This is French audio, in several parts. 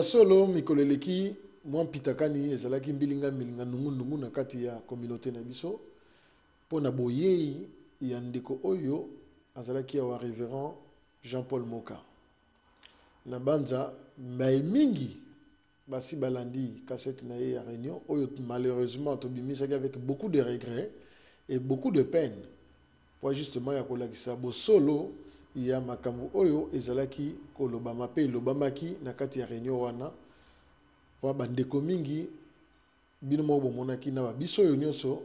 solo mikoleleki mwa pitakani ezalaki mbilinga nungu na kati ya communauté na biso pona boyei ya ndeko oyo azalaki ya wa révérend Jean-Paul Moka na banza mai mingi basi balandi cassette na ye ya réunion oyo malheureusement tobimisaki avec beaucoup de regrets et beaucoup de peine pour justement ya kolakisa bo solo ya makambo oyo ezalaki kolobama pe lobamaki na kati ya réunion wana po bandeko mingi bino mo bomonaki na biso oyo nyonso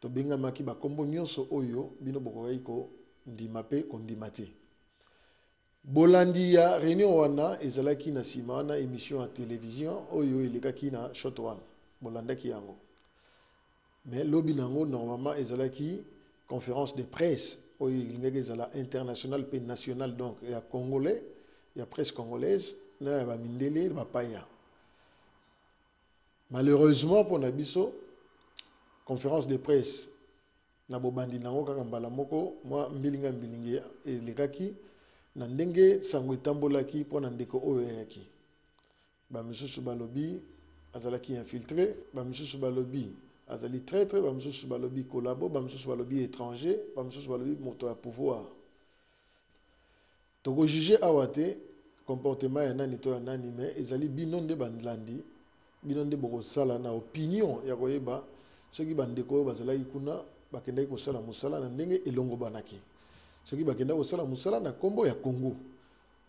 to bengamaki bakombo nyonso oyo bino bokokai ko ndima pe kondima te. Bolandi ya réunion wana ezalaki na sima wana émission à télévision oyo elekaki na shot one bolandaki yango. Mais lobi nango normalement ezalaki conférence de presse oyo ilingaki ezala international pe national donc ya congolais ya presse congolaise na ya bamindele bapaya. Malheureusement pour Nabiso, conférence de presse na bobandi nango kaka mbala moko moi mbilinga elekaki na ndenge sango etambolaki po na ndeko oyo yaki ba misusu balobi azalaki infiltré ba misusu balobi azali traître ba misusu balobi collabo ba misusu balobi étranger ba misusu balobi moto ya pouvoir toko juger awate comportement ya nani to ya nani mais ezali binonde bandlandi binonde boko sala na opinion ya koyeba soki bandeko bazalaki kuna bakendaki kosala musala na ndenge elongo banaki soki bakendaki kosala musala na kombo ya Congo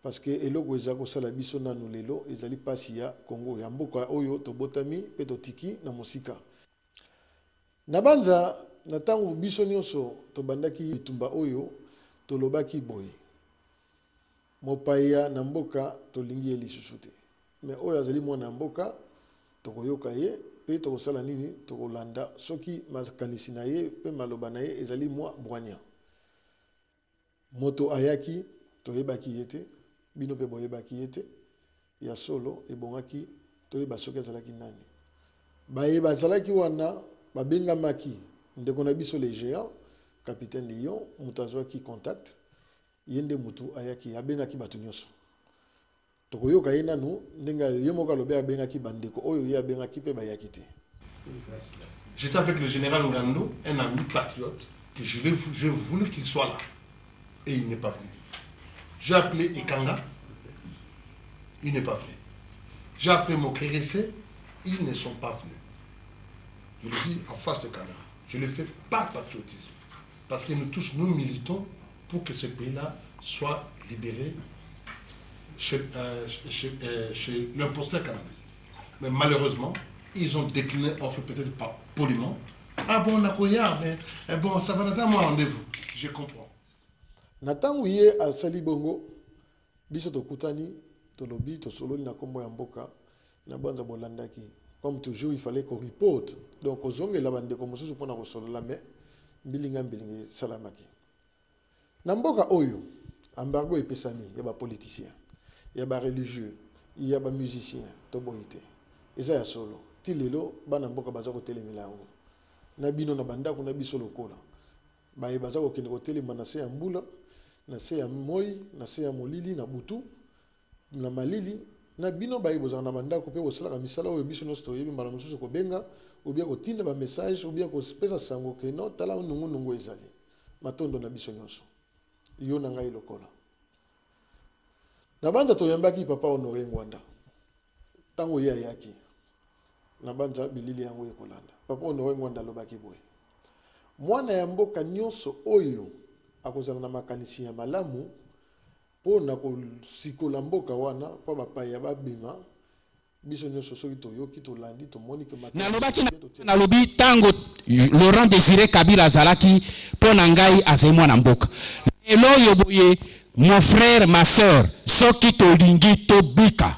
parce que eloko eza kosala biso nanu lelo ezali pasi ya Congo ya mboka oyo tobotami pe totiki na musika na banza na tango biso nyonso tobandaki bitumba oyo tolobaki boye mopaya na mboka tolingi elisusu te mais oyo azali mwana mboka tokoyoka ye pe tokosala nini tokolanda soki makanisi na ye pe maloba na ye ezali mwa bwanya moto ayaki toyebaki ye te bino pe boyebaki ye te ya solo ebongaki toyeba soki azalaki nani bayeba azalaki wana babengamaki ndeko na biso le géant capitaine Lion moto azwaki contact ye nde motu ayaki abengaki bato nyonso tokoyoka ye nanu ndenge ye moko alobi abengaki bandeko oyo ye abengaki pe bayaki te. J'étais avec le général Ngando, un ami patriote, que je voulais qu'il soit là. Et il n'est pas venu. J'ai appelé Ikanga, il n'est pas venu. J'ai appelé Mokerese, ils ne sont pas venus. Je le dis en face de caméra. Je le fais par patriotisme. Parce que nous tous, nous militons pour que ce pays-là soit libéré chez l'imposteur canadien. Mais malheureusement, ils ont décliné l'offre peut-être pas poliment. Ah bon, Nakoya, mais bon, ça va dans un rendez-vous. Je comprends. Nathan Ouye à Salibongo, biso tokutani, tolobi, tosoloni na kombo ya mboka, na banza bolandaki. Comme toujours, il fallait qu'on reporte. Donc, aux hommes, il y a des commotions pour nous recevoir la main. Bilinga salamaki. Namboka oyo, embargo et pesani, il y a des politiciens, il y a des religieux, il y a des musiciens, toboité. Et ça y a solo. Tilelo, banamboka bazako telemilango. Nabino na bandako na biso lokola. Baye bazako kende telema na se ya mbula, na se ya moi, na se ya molili na butu, na malili. Na bino baye bozana na bandako pe osala ka misala oyo biso no stoyebi mbala mususu ko benga, ou bien ko tinda ba message, ou bien ko pesa sango ke no tala nungu ezali. Matondo na biso nyonso. Yo na ngai lokola. Na banza toyambaki papa Honoré Ngwanda. Tango ye ayaki. Na banza bilili yango ekolanda. Papa Honoré Ngwanda lobaki boye. Mwana ya mboka nyonso oyo akozala na makanisi ya malamu po na kosikola mboka wana po bapaya babima biso nyonso soki toyoki tolandi tomoni ke nalobaki nalobi tango Laurent Désiré Kabila azalaki po na ngai azali mwana mboka lelo yo boye mon frère ma sœur soki tolingi tobika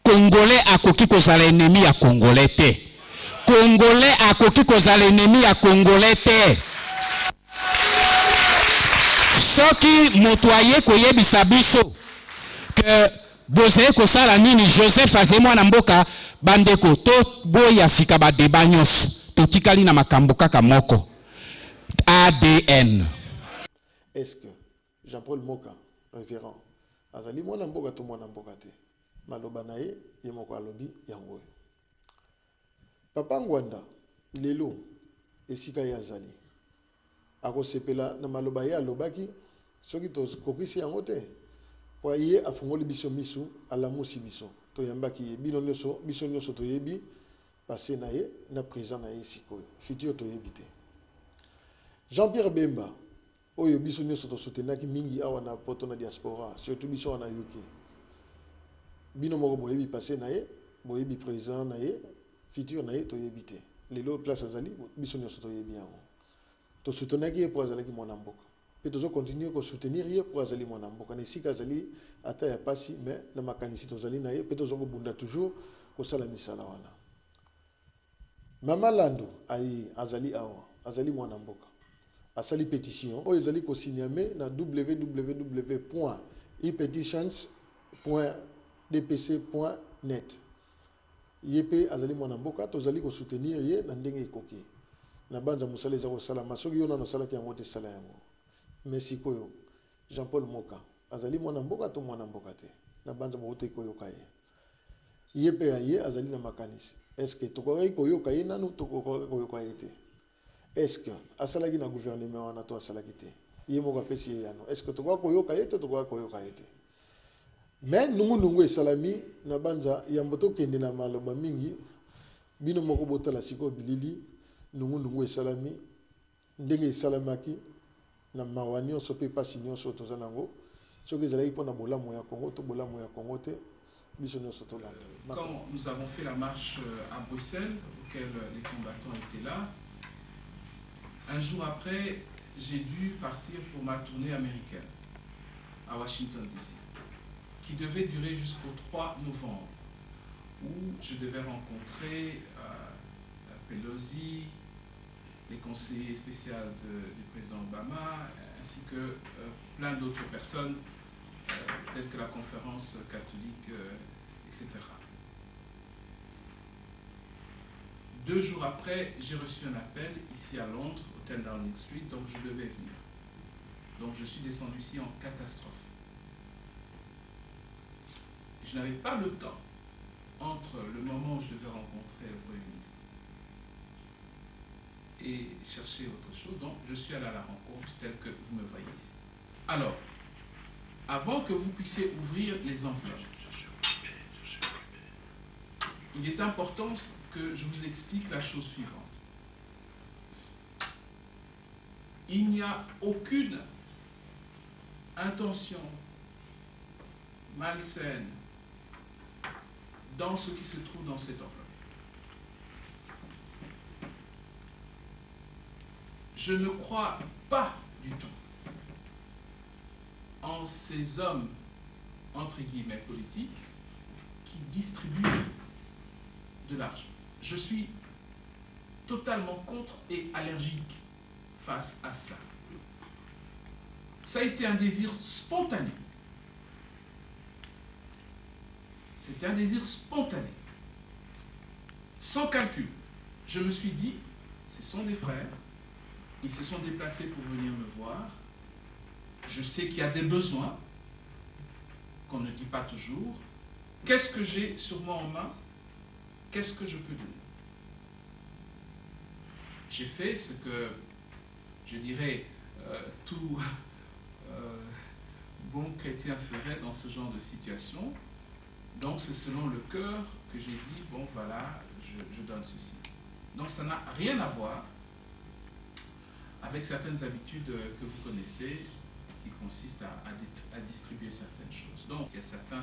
Congolais akoki kozala ennemi ya Congolais te Congolais akoki kozala ennemi ya Congolais te soki moto aye koyebisa biso que bozali kosala nini Joseph azali mwana mboka bandeko to boya sika ba débat nyonso totikali na makambo kaka moko ADN. Est-ce que Jean-Paul Moka révérend azali mwana mboka to mwana mboka te maloba na ye ye moko alobi yango oyo. Papa Ngwanda lelo esika ye azali akosepela na maloba ye alobaki soki tokokisi yango te po ye afungoli biso misu alamusi biso toyambaki ye biso nyonso toyebi passé na ye na présent na ye sikoyo futur toyebi te. Jean-Pierre Bemba oyo biso nyonso tosoutenaki mingi awa na poto na diaspora surtout biso wana UK bino moko boyebi passé na ye boyebi présent na ye futur na ye toyebi te lelo place azali biso nyonso toyebi yango tosoutenaki ye po azalaki mwana mboka mpe tozokontinue kosoutenir ye po azali mwana mboka na esika azali ata ya pasi mais na makanisi tozali na ye mpe tozokobunda toujours kosala misala wana. Mama Lando ayi azali awa azali mwana mboka asali pétition oyo ezali kosigname na www.epetitions.dpc.net ye mpe azali mwana mboka tozali kosoutenir ye na ndenge ekoki na banza mosala eza kosalama soki yo nano osalaki yango te sala yango. Mais sikoyo Jean-Paul Moka azali mwana mboka to mwana mboka te na banza bote koyoka ye ye mpe ye azali na makanisi est-ce que tokoki koyoka ye nanu tokoki koyoka ye te est-ce que asalaki na gouvernement wana to asalaki te ye moko apesi ye yano est-ce que tokoki koyoka ye te tokoki koyoka ye te. Mais nungu esalami na banza yambo tokende na maloba mingi bino moko botala sikoyo bilili nungu esalami ndenge esalamaki na mawa nyonso mpe pasi nyonso toza nango soki ezalaki mpona bolamu ya Congo to bolamu ya Congo te biso nyonso tolanda. Quand nous avons fait la marche à Bruxelles, auquel les combattants étaient là, un jour après, j'ai dû partir pour ma tournée américaine à Washington DC, qui devait durer jusqu'au 3 novembre, où je devais rencontrer Pelosi, les conseillers spéciaux du président Obama, ainsi que plein d'autres personnes, telles que la conférence catholique, etc. 2 jours après, j'ai reçu un appel ici à Londres, au 10 Downing Street, donc je devais venir. Donc je suis descendu ici en catastrophe. Je n'avais pas le temps, entre le moment où je devais rencontrer le Premier ministre et chercher autre chose, donc je suis allé à la rencontre telle que vous me voyez ici. Alors, avant que vous puissiez ouvrir les enveloppes, il est important que je vous explique la chose suivante. Il n'y a aucune intention malsaine dans ce qui se trouve dans cette enveloppe. Je ne crois pas du tout en ces hommes, entre guillemets, politiques, qui distribuent de l'argent. Je suis totalement contre et allergique face à cela. Ça a été un désir spontané. C'était un désir spontané, sans calcul. Je me suis dit, ce sont des frères, ils se sont déplacés pour venir me voir. Je sais qu'il y a des besoins qu'on ne dit pas toujours. Qu'est-ce que j'ai sur moi en main? Qu'est-ce que je peux donner? J'ai fait ce que, je dirais, tout bon chrétien ferait dans ce genre de situation. Donc c'est selon le cœur que j'ai dit, bon voilà, je donne ceci. Donc ça n'a rien à voir avec certaines habitudes que vous connaissez, qui consistent à distribuer certaines choses. Donc il y a certains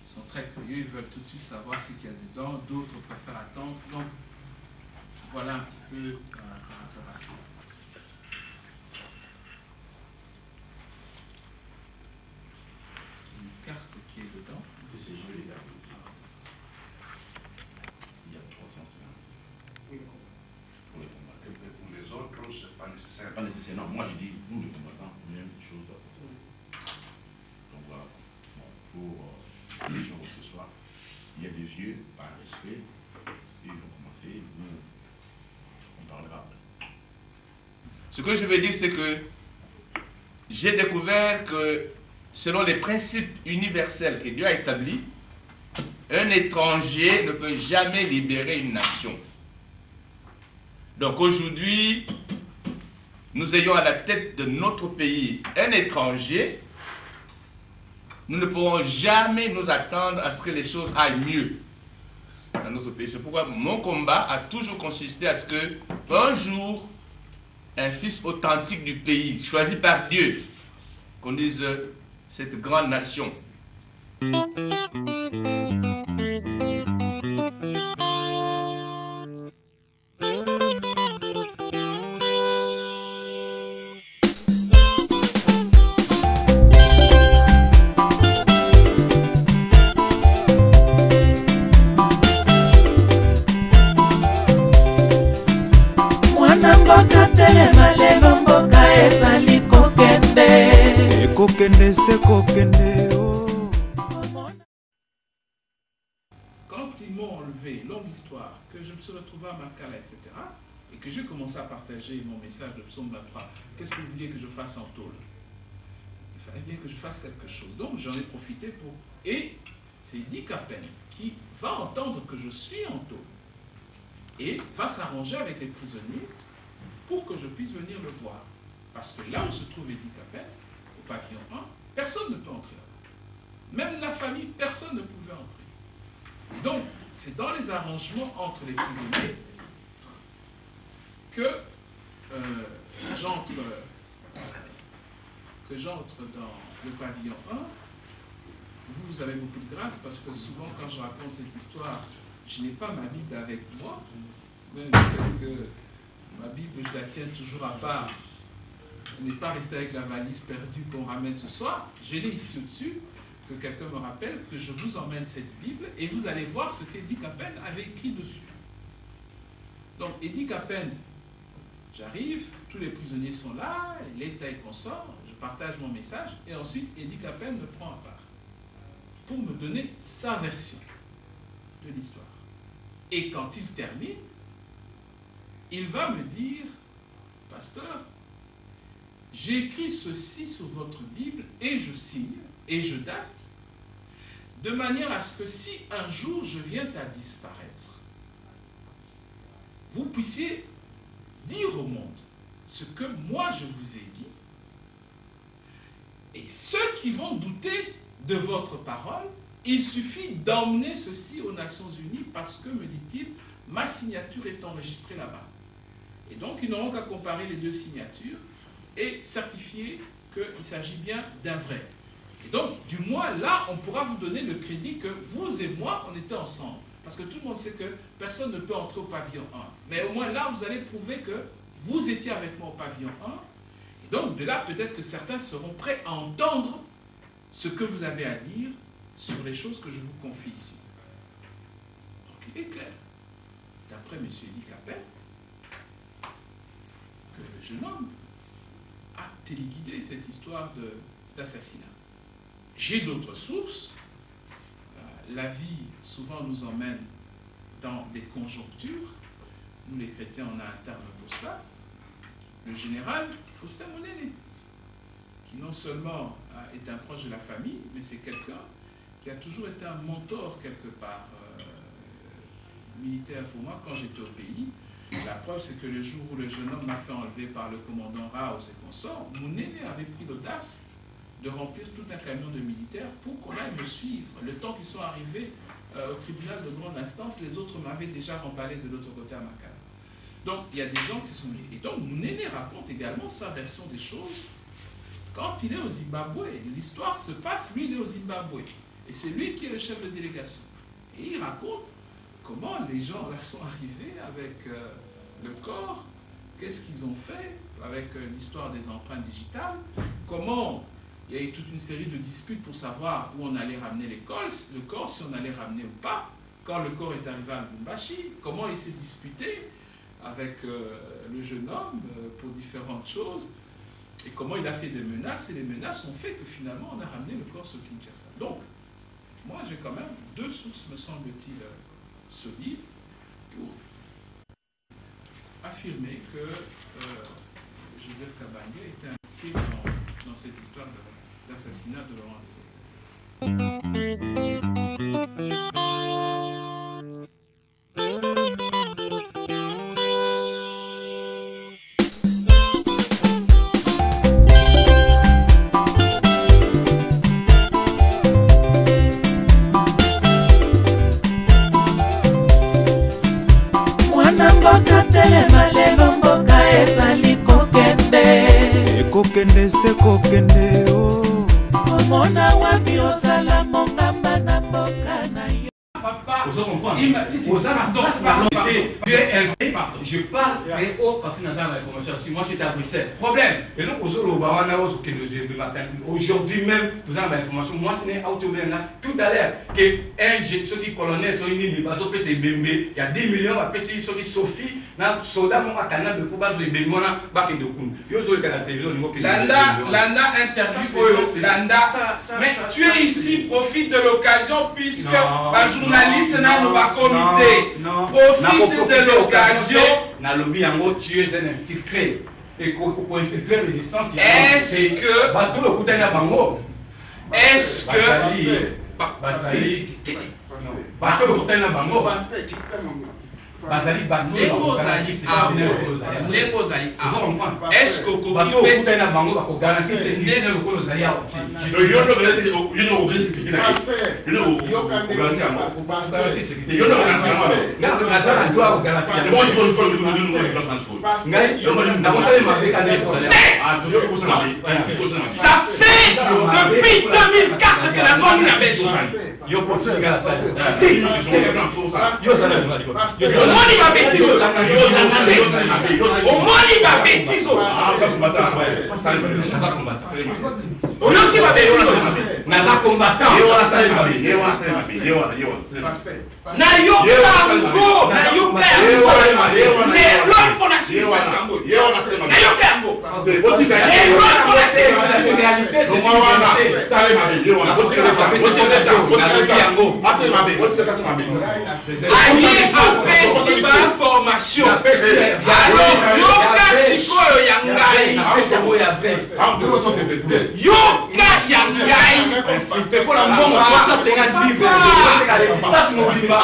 qui sont très curieux, ils veulent tout de suite savoir ce qu'il y a dedans, d'autres préfèrent attendre. Donc voilà un petit peu par rapport à ça. Une carte qui est dedans. C'est joli là. Il y a 350. Oui. Pour les autres, c'est pas nécessaire. Pas nécessaire, non. Moi, je dis, nous, les combattants, même chose. Donc voilà. Bon, pour les gens que ce soit, il y a des yeux, par respect, ils vont commencer, nous, on parlera. Ce que je veux dire, c'est que j'ai découvert que selon les principes universels que Dieu a établis, Un étranger ne peut jamais libérer une nation. Donc aujourd'hui, nous ayons à la tête de notre pays un étranger, nous ne pourrons jamais nous attendre à ce que les choses aillent mieux dans notre pays. C'est pourquoi mon combat a toujours consisté à ce que, un jour, un fils authentique du pays, choisi par Dieu, conduise cette grande nation. Quand ils m'ont enlevé, longue histoire, que je me suis retrouvé à Makala, etc., et que j'ai commencé à partager mon message de Psaume 23, qu'est-ce que vous vouliez que je fasse en tôle? Il fallait bien que je fasse quelque chose. Donc j'en ai profité pour... Et c'est Eddie Capen qui va entendre que je suis en tôle et va s'arranger avec les prisonniers pour que je puisse venir le voir. Parce que là où se trouve Eddie Capen, au pavillon 1, personne ne peut entrer là. Même la famille, personne ne pouvait entrer. Et donc, c'est dans les arrangements entre les prisonniers que j'entre dans le pavillon 1. Vous avez beaucoup de grâce parce que souvent, quand je raconte cette histoire, je n'ai pas ma Bible avec moi. Mais le fait que ma Bible, je la tienne toujours à part. Je n'ai pas resté avec la valise perdue qu'on ramène ce soir. Je l'ai ici au-dessus, que quelqu'un me rappelle que je vous emmène cette Bible et vous allez voir ce qu'Eddie Capen avait écrit dessus. Donc, Eddie Capen, j'arrive, tous les prisonniers sont là, l'État est consort, je partage mon message et ensuite Eddie Capen me prend à part pour me donner sa version de l'histoire. Et quand il termine, il va me dire, pasteur, j'ai écrit ceci sur votre Bible et je signe et je date, de manière à ce que si un jour je viens à disparaître, vous puissiez dire au monde ce que moi je vous ai dit, et ceux qui vont douter de votre parole, il suffit d'emmener ceci aux Nations Unies parce que, me dit-il, ma signature est enregistrée là-bas. Et donc, ils n'auront qu'à comparer les deux signatures et certifier qu'il s'agit bien d'un vrai. Et donc, du moins, là, on pourra vous donner le crédit que vous et moi, on était ensemble. Parce que tout le monde sait que personne ne peut entrer au pavillon 1. Mais au moins, là, vous allez prouver que vous étiez avec moi au pavillon 1. Et donc, de là, peut-être que certains seront prêts à entendre ce que vous avez à dire sur les choses que je vous confie ici. Donc, il est clair, d'après M. Eddie Capen, que le jeune homme a téléguidé cette histoire d'assassinat. J'ai d'autres sources. La vie, souvent, nous emmène dans des conjonctures. Nous, les chrétiens, on a un terme pour cela. Le général Faustin Monene, qui non seulement est un proche de la famille, mais c'est quelqu'un qui a toujours été un mentor quelque part militaire pour moi quand j'étais au pays. La preuve, c'est que le jour où le jeune homme m'a fait enlever par le commandant Raos et consorts, Monene avait pris l'audace de remplir tout un camion de militaires pour qu'on aille me suivre. Le temps qu'ils sont arrivés au tribunal de grande instance, les autres m'avaient déjà remballé de l'autre côté à Makala. Donc, il y a des gens qui se sont mis. Et donc, Monene raconte également sa version des choses. Quand il est au Zimbabwe, l'histoire se passe, lui, il est au Zimbabwe. Et c'est lui qui est le chef de délégation. Et il raconte comment les gens là sont arrivés avec le corps, qu'est-ce qu'ils ont fait avec l'histoire des empreintes digitales, comment il y a eu toute une série de disputes pour savoir où on allait ramener le corps, si on allait ramener ou pas, quand le corps est arrivé à Lubumbashi, comment il s'est disputé avec le jeune homme pour différentes choses, et comment il a fait des menaces, et les menaces ont fait que finalement on a ramené le corps sur Kinshasa. Donc, moi j'ai quand même deux sources, me semble-t-il, solides pour affirmer que Joseph Kabangé était impliqué dans cette histoire d'assassinat de Laurent Désiré. mona wapi osala mongamba na mboka na yo. Papa, il m'a dit, je parle très haut parce que dans l'information. Si moi j'étais à Bruxelles, problème. Et donc aujourd'hui même, vous avez l'information. Moi, ce n'est là tout à l'heure que ceux qui colonel sont unis, il y a 10 millions à payer ceux qui Sophie, na soldat mon canal de base de Bemona, bac de Koun. Landa interview Landa. Mais tu es ici, profite de l'occasion puisque un journaliste n'a pas comité. Profite de l'occasion. Dans le lobby, en gros, tu es un infiltré. Et pour infiltrer résistance, il y a est-ce que. Bateau le côté de Bango. Est-ce que. Bateau le côté de Bango. Bazali bateau. Est-ce que bateau le côté de Bango va garantir c'est l'idée de le côté de Zalia. Ça fait depuis 2004 que la zone n'avait pas. Formation. Alors, yoka sikoyo yangai. Yoka yangai. C'est pour la monde. Ça c'est un livre. Ça c'est mon livre.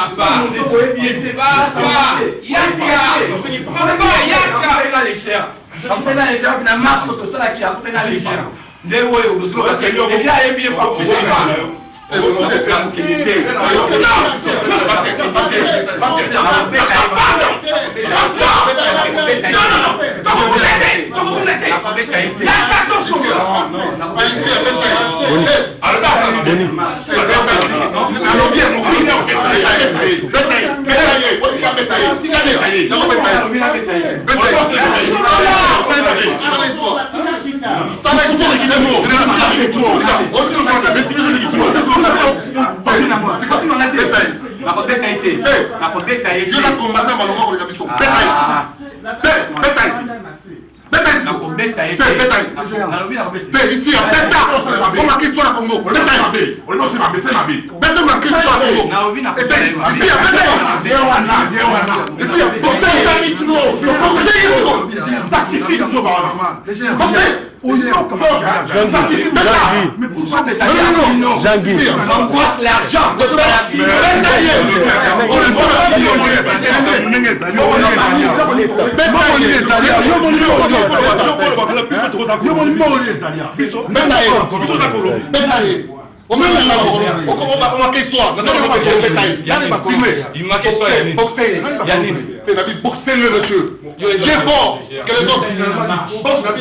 Boxez-le, monsieur. Dieu est fort que les autres.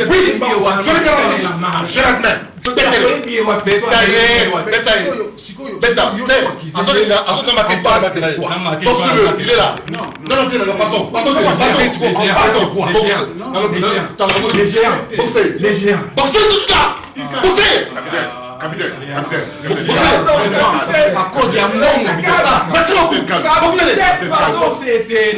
Oui, je l'admets. Il est là. Non, non, les géants. Boxez tout ça. Boxez. Capitaine. À cause de mon merci beaucoup. pardon, c'était.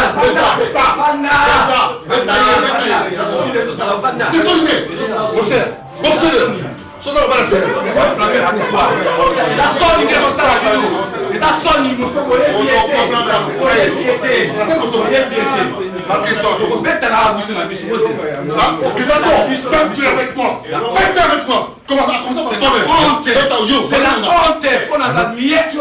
Comment ça c'est la honte. On a la miette.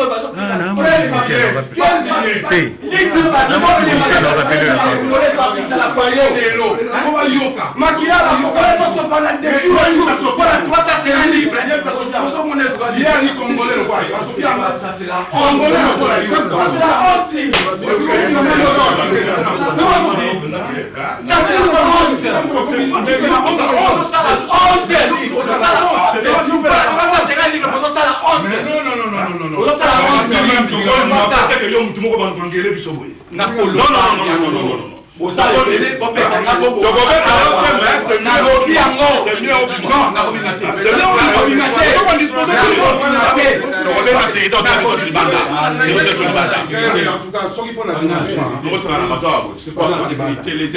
yo mutu moko ba ngele biso boye. Na polo. Non.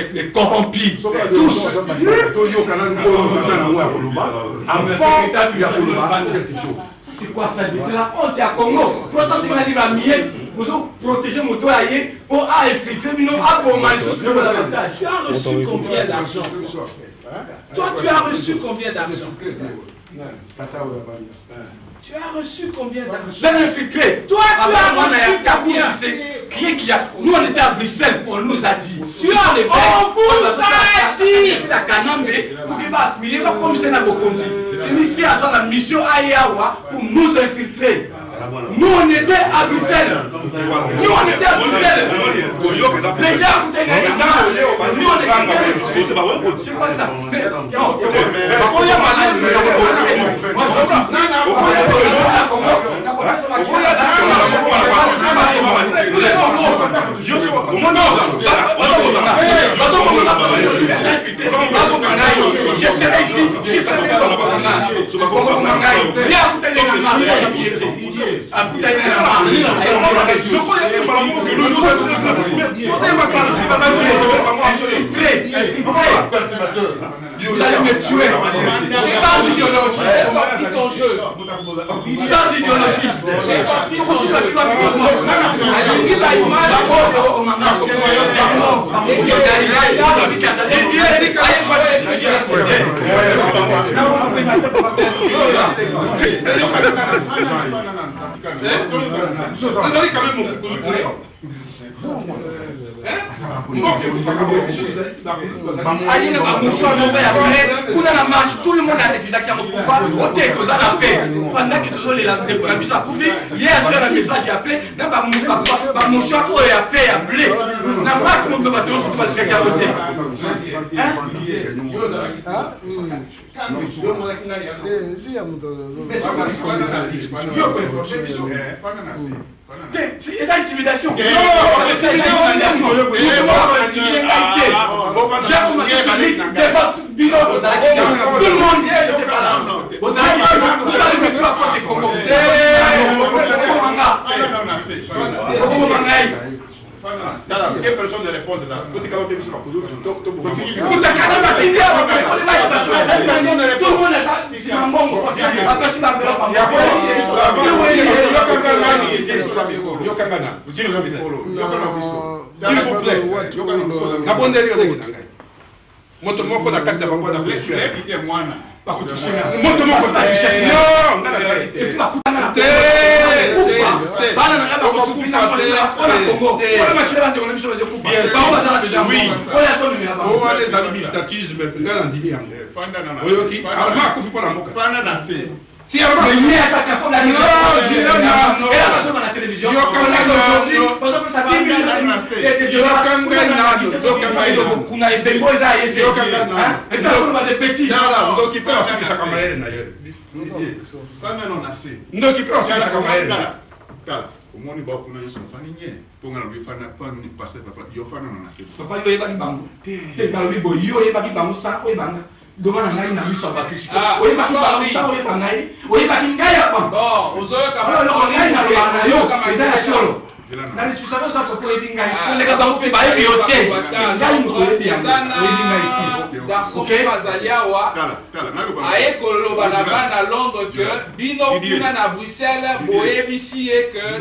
Les corrompus, tous. C'est quoi ça? C'est la honte à Congo. Pour ça, c'est qu'on a dit la miette. Vous protéger mon toit pour infiltrer, mais non, pour mal sur l'avantage. Tu as reçu combien d'argent? Toi, tu as reçu combien d'argent? Tu as reçu combien d'argent? Je l'ai infiltré. Toi, tu as reçu combien? Nous, on était à Bruxelles, on nous a dit. Tu as, on vous a dit. C'est ici à la mission Ayawa pour nous infiltrer. Nous, on était à Bruxelles. Nous, on était à Bruxelles. Les gens, nous, on était c'est quoi ça? Je serai ici. Vous allez me tuer sans idéologie. Ton jeu. Sans idéologie. J'ai compris son jeu. Tout le monde a refusé qu'il y a un pouvoir. La paix. Pendant que tous les lancés pour la mission à Koufi, hier, j'ai un message appelé. Mon choix pour la paix à blé. N'a pas mon peuple sur le fait qu'il y a voté. C'est ça intimidation. J'ai commencé sur l'île devant tout le monde était pas là. Vous allez me faire quoi des Congo? Et personne ne répond là. Tout le monde est un bon. Si on a la télévision, on a aujourd'hui, par exemple, ça dit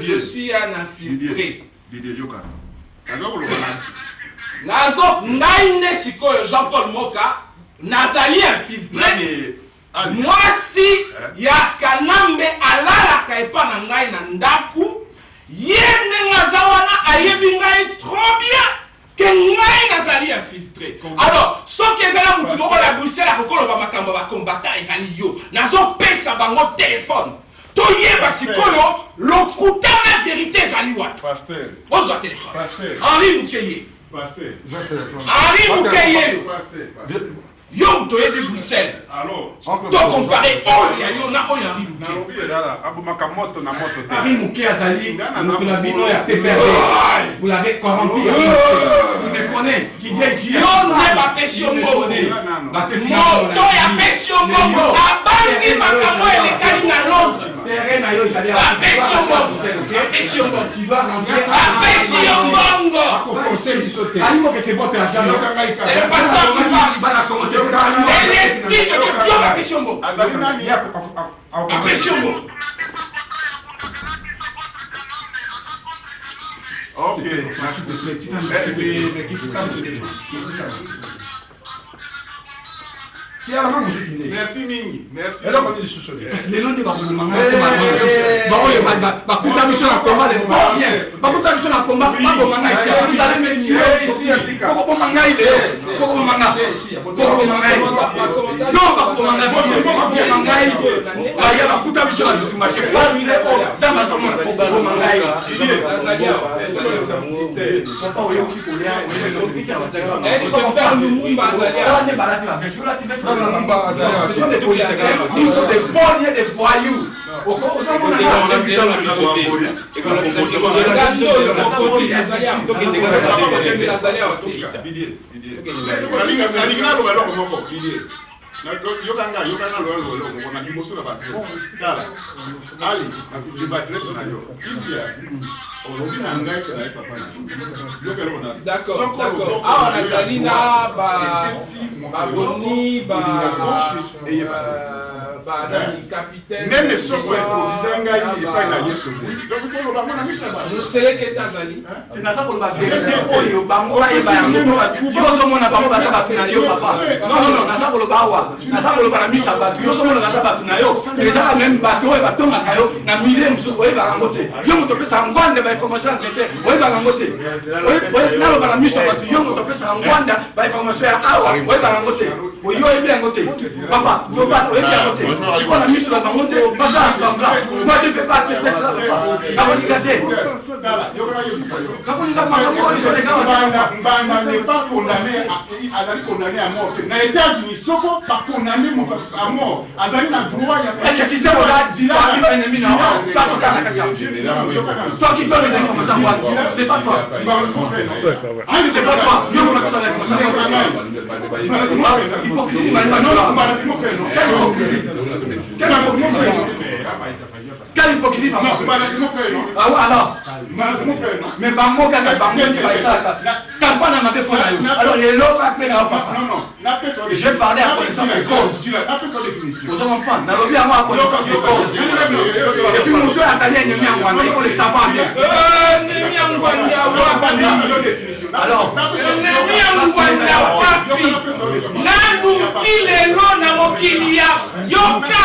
je suis un infiltré. Jean-Paul Moka, Nazali infiltré. Moi si ya Kanambe alala kaipa na ngai na ndaku, yene ngazawana ayebi ngai trop bien que ngai nazali infiltré. Alors, ce que ezala mutu moko la Bruxelles akokolo ba makambo ba combattant ezali yo. Nazo pesa bango téléphone. Toyeba sikolo lokuta na vérité ezali wapi. Pasteur. Ozo téléphone. Henri Mukeye. Pasteur. Henri Mukeye. Yo, tu es de Bruxelles. Alors, donc comparé, oh, il y a yo, na oh, il y a rimuke. Rimuke azali, moto na bino ya PPRD. Vous l'avez corrompu. Vous déconnez. Qui dit ici? Yo, ne pas pression bongo. Moto ya pression bongo. Abandi makambo elekali na Londres. Terrain na yo ezali. La pression bongo. La pression bongo. Tu dois rentrer. La pression bongo. Animo que c'est votre argent. C'est le pasteur qui parle. C'est l'esprit de Dieu, la pression bongo. La pression bongo. Ok. Merci Mingi. Merci. Les lois de Bakoumanga, Bakuta mission à combat, les pas bien. Bakuta mission à combat, pas Bomanga ici. Vous allez me tuer. Pourquoi Bomanga ici? Pourquoi Bomanga? Pourquoi Bomanga? Non, pas Bomanga. Bomanga ici. Il y a Bakuta mission à tout marché. Pas lui, ça m'a sommet pour Bomanga ici. Est-ce qu'on fait le mouvement Bazalia? Ce sont des politiciens, ils sont des voleurs, des voyous. D'accord, d'accord. Ah, on a Zalina, Baboni, capitaine. Même les soko improvisés, il pas na yeso. Donc il faut le baron na mission. Nous c'est que Tazali. Tu n'as pas pour le vérité. Oyo bango ba eba yango. Yo so mona bango ba saba na yo papa. Non, na sa pour le bawa. Na sa pour le ba misa ba. Yo so mona na saba na yo. Les gens même bateau et bateau na kayo na milliers musu oyo ba ngote. Yo moto pesa ngwanda ba information ngete. Oyo ba ngote. Oyo na lo ba misa ba yo moto pesa ngwanda ba information ya awa. Oyo ba ngote. Oyo ebi ngote. Papa, yo ba oyo ebi ngote. Tu vois la mise sur la montre, pas ça ensemble. Moi je ne peux pas accepter ça. Avant de garder. Quand on nous a parlé, Mbanga n'est pas condamné à mort. Dans les États-Unis, Soko pas condamné à mort. Azali n'a droit à est-ce que tu sais, on a dit là, tu es ennemi, non? Pas tout à la toi qui donnes les informations à moi, c'est pas toi. C'est pas toi. Yo, on a besoin d'informations. Hypocrisie, quelle hypocrisie, papa? Ah ouais, alors? Mais bango, quand bango, tu vas ça. Quand pas dans ma tête, alors il est là, papa. Je vais parler à connaissance de cause. Vous avez compris? Dans le bien, moi, à connaissance de cause. Et puis, mon tour, à salir ennemi en Rwanda, il faut le savoir bien. Ennemi en Rwanda, alors, ennemi en Rwanda, wapi? Nanuti lelo na mokili ya yoka.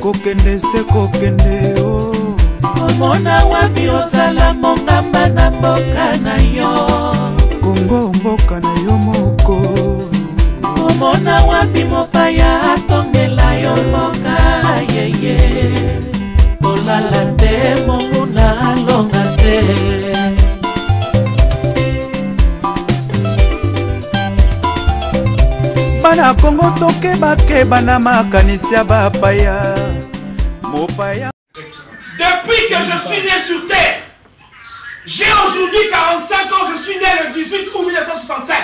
Kokende se kokende o omona wapi osala mongamba na mboka na yo Kongo mboka na yo moko omona wapi mopaya atongela yo mboka yeye olala te monguna alonga te bana Kongo tokebakeba na makanisi ya bapaya. Depuis que je suis né sur terre, j'ai aujourd'hui 45 ans, je suis né le 18 août 1965.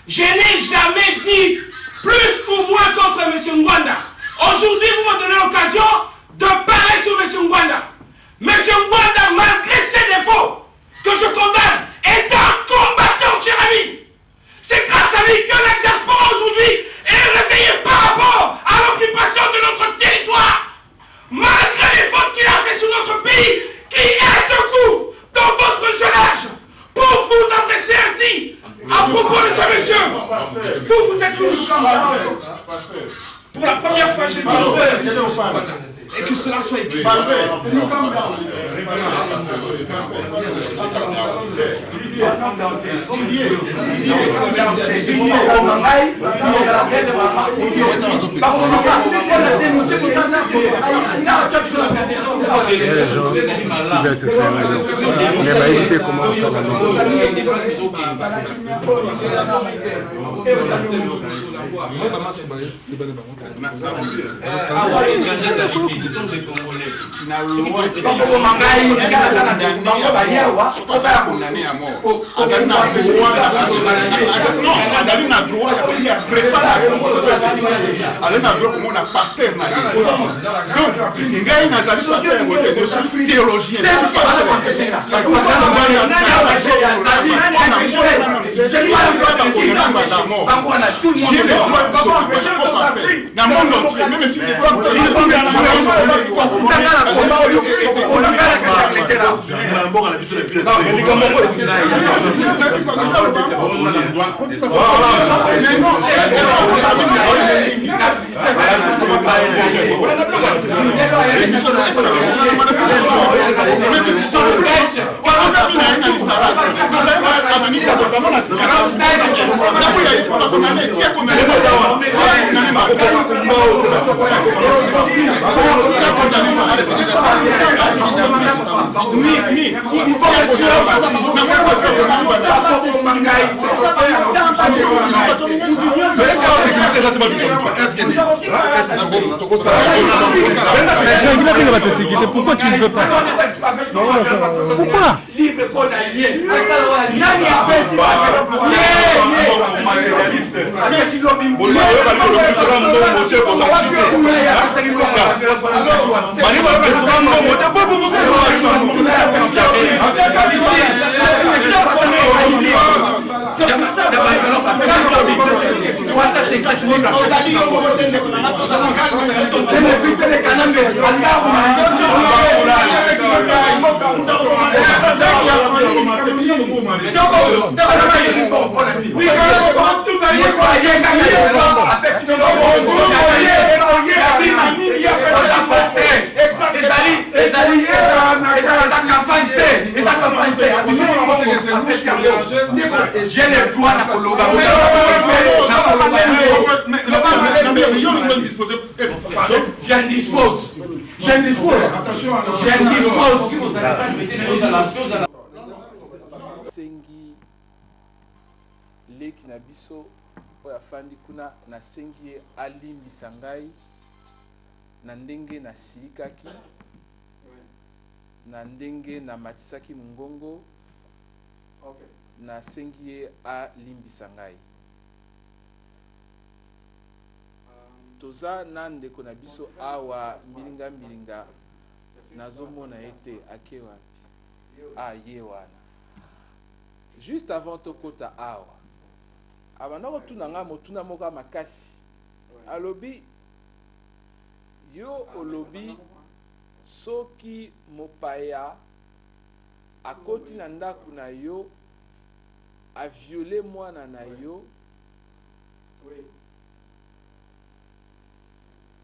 Je n'ai jamais dit plus ou moins contre M. Ngwanda. Aujourd'hui, vous me donnez l'occasion de parler sur M. Ngwanda. M. Ngwanda, malgré ses défauts, que je condamne, est un combattant, cher ami. C'est grâce à lui que la diaspora aujourd'hui est réveillée par rapport à l'occupation de notre territoire. Malgré les fautes qu'il a fait sur notre pays, qui êtes-vous dans votre jeune âge pour vous adresser ainsi à propos de ce monsieur? Vous êtes louche. Pour la première fois, j'ai dit et que cela soit écrit. Pourquoi tu ne veux pas? Pourquoi? J'ai le droit de sengi leki na biso oyo afandi kuna nasengi ye alimbisa ngai na ndenge nasilikaki na ndenge namatisaki mongongo nasengi ye alimbisa ngai. Toza na ndeko na biso awa mbilinga nazomona ete ake wapi ye wana juste avant tokota awa abanda kotuna nga motuna moko makasi alobi yo olobi soki mopaya akoti na ndako na yo aviole mwana na yo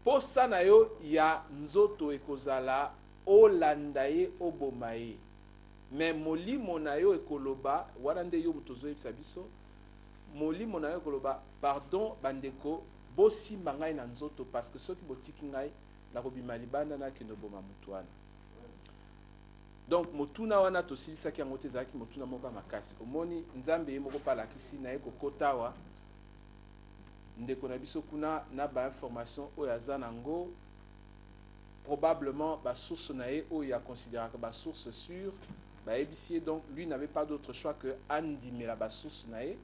posa na yo ya nzoto ekozala olanda ye oboma ye me molimo na yo ekoloba wana nde yo tozoyebisa biso molimo na yo ekoloba pardon bandeko bosimba ngai na nzoto parce que soki botiki ngai nakobima libanda nakende oboma motu wana. Donc motuna wana tosilisaki yango te ezalaki motuna moko makasi omoni nzambe ye moko palakisi na ye kokota awa ndeko na biso kuna na ba information oyo aza nango probablement ba source na ye oyo considéré que ba source sûre ba ebisi donc lui n'avait pas d'autre choix que andimela ba source na ye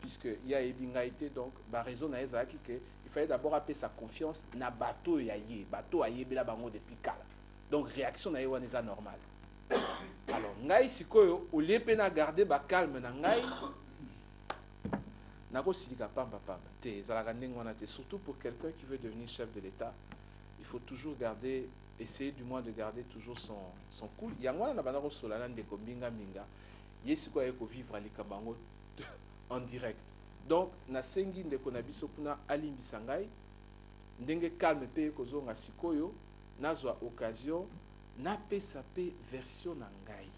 puisque il y a ebingaité donc ba raison na ye ezalaki que il fallait d'abord appeler sa confiance na bateau ya ye bateau ayebela bango depuis kala donc réaction na ye wana eza normal. Alors ngai sikoyo olie pe na garder ba calme na ngai nakosilika pamba te ezalaka ndenge wana te surtout pour quelqu'un qui veut devenir chef de l'État il faut toujours garder essayer du moins de garder toujours son cool yango wana na bana kosola na ndeko mbinga ye sikoyo ko vivre likambo yango en direct donc nasengi ndeko na biso kuna alimbisa ngai ndenge calme pe kozonga sikoyo nazwa occasion napesa pe version na ngai.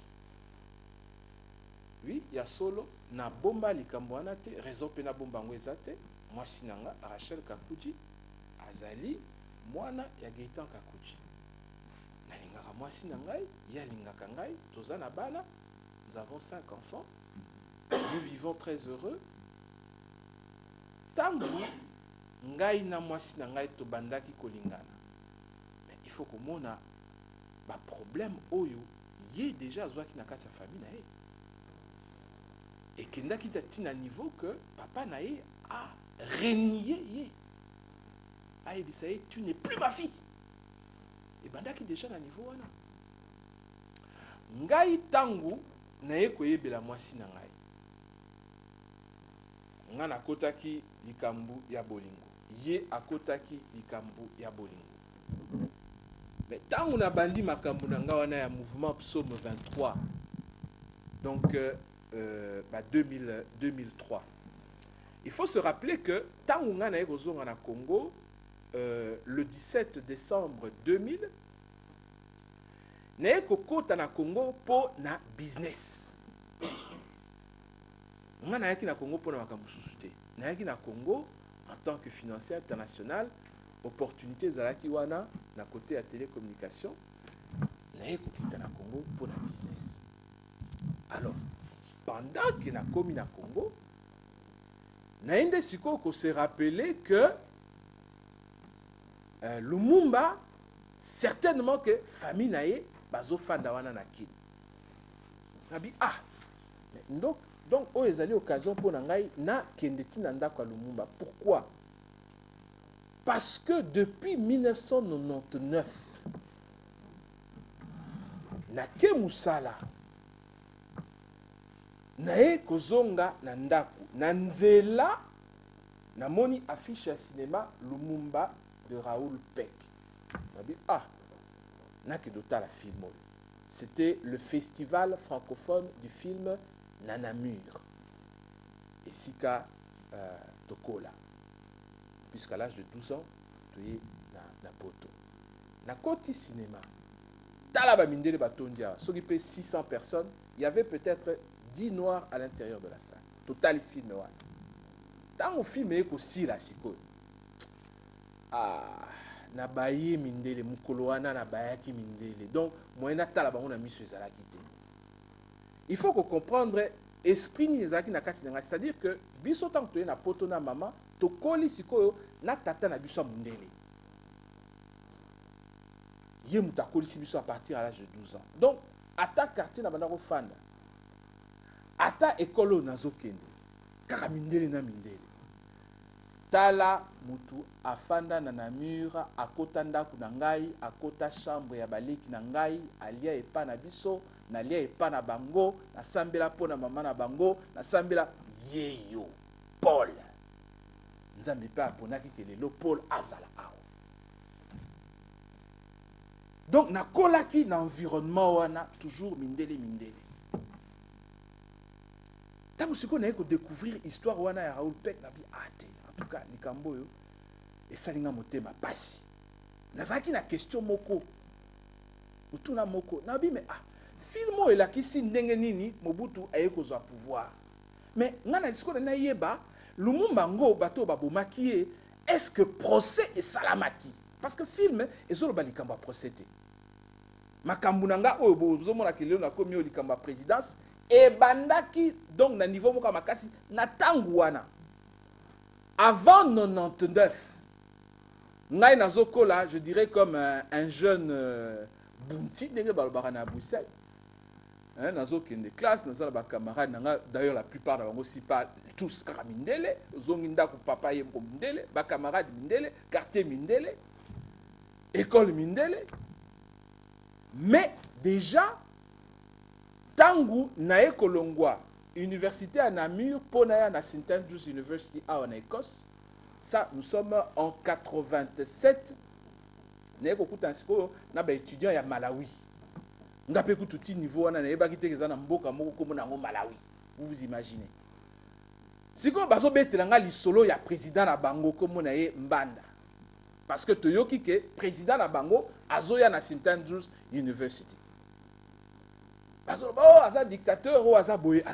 Oui, ya solo na bomba likambo wana te, raison pe na bomba ngo ezate, mwasi nanga Rachel Kakuji azali mwana ya Gaëtan Kakuji. Nalingaka mwasi na ngai, ya lingaka ngai, toza na bana, nous avons 5 enfants. Nous vivons très heureux. Tangu ngai na mwasi na ngai to bandaki kolingana. Mais il faut que mona ba problème oyo yé déjà zwaki na kati ya famille na ye. Et kendaki tati na niveau que papa na ye a renié ye. A ebisa ye, tu n'es plus ma fille. Et bandaki déjà na niveau wana. Ngai tangu na ye koyebela mwasi na ngai. Nga na kotaki likambu ya bolingo. Ye akotaki likambu ya bolingo. Mais tangu na bandi makambu na nga wana ya mouvement Psaume 23. Donc 2003. Il faut se rappeler que tangu nga na ye kozonga na Congo le 17 décembre 2000 na ye kokota na Congo po na business. Nga na yaki na Congo pour na makambo susu. Na yaki na Congo en tant que financier international, opportunités zalaki wana na côté à télécommunication. Na yaki kokita na Congo pour na business. Alors, pendant que na komi na Congo, na inde siko ko se rappeler que Lumumba certainement que famille na ye bazo fanda wana na kini. Nabi donc oh ezali occasion pour ngai na kendeti na ndako Lumumba. Pourquoi? Parce que depuis 1999 na ke musala na e kozonga na ndako na nzela na moni affiche ya cinéma Lumumba de Raoul Peck. Nabi na ke dota la film. C'était le festival francophone du film Nanamur et Sika Tokola, puisqu'à l'âge de 12 ans, tu es na poto. Na koti cinéma, talaba mindele batondia, s'occupait 600 personnes, il y avait peut-être 10 noirs à l'intérieur de la salle. Total film wana. Tant au film eko si la siko. Na baye mindele mukolo wana na bayaki mindele. Donc moyena talaba on a mis sur ezalaki te. Il faut comprendre esprit ni ezaki na kati nanga, c'est-à-dire que biso tant que na poto na maman to koli sikoyo na tata na biso mundele. Ye mutakoli si biso à partir à l'âge de 12 ans. Donc ata quartier na banda ko fanda. Ata ekolo nazo kende. Kaka mindele na mindele. Tala mutu afanda na namura akota ndaku na ngai, akota chambre ya baliki na ngai, alia epa na biso, na lia epa na bango, na sambela po na mama na bango, na sambela yeyo Paul. Nzambe pa aponaki kelelo Paul azala awa. Donc na kolaki na environnement wana toujours mindele. Tango siko na yeko découvrir histoire wana ya Raoul Peck na bi ate. En tout cas, likamboyo et salinga motema pasi. Nazaki na question moko. Utuna moko. Nabi mais filmo elakisi ndenge nini Mobutu ayeko za pouvoir. Mais ngana disiko na yeba Lumumba ngo bato babomaki ye, est-ce que procès est salamaki? Parce que film ezolo ba likamba procès te. Makambu nanga oyo bozomona kelelo na komi o likamba présidence et bandaki donc na niveau moko makasi na tangu wana. Avant 99, ngai nazokola, je dirais comme un jeune bounti, nenge balobara à Bruxelles. Nazo kende classe, nazo ba camarade nanga, d'ailleurs la plupart d'entre eux aussi pas tous kaka mindele, zonginda ko papa yemko mindele, ba camarade mindele, quartier mindele, école mindele. Mais déjà tangu nae kolongwa université à Namur, Ponaya na St. Andrews University en Écosse. Ça, nous sommes en 87. Nous avons étudiant à Malawi. Nous avons tout niveau, nous avons Malawi. Vous vous imaginez. Si vous avez un solo, il y a président à Bango comme Mbanda. parce que toyoki ke président na bango azoya na St Andrews University bazoloba oh aza dictateur oh aza boye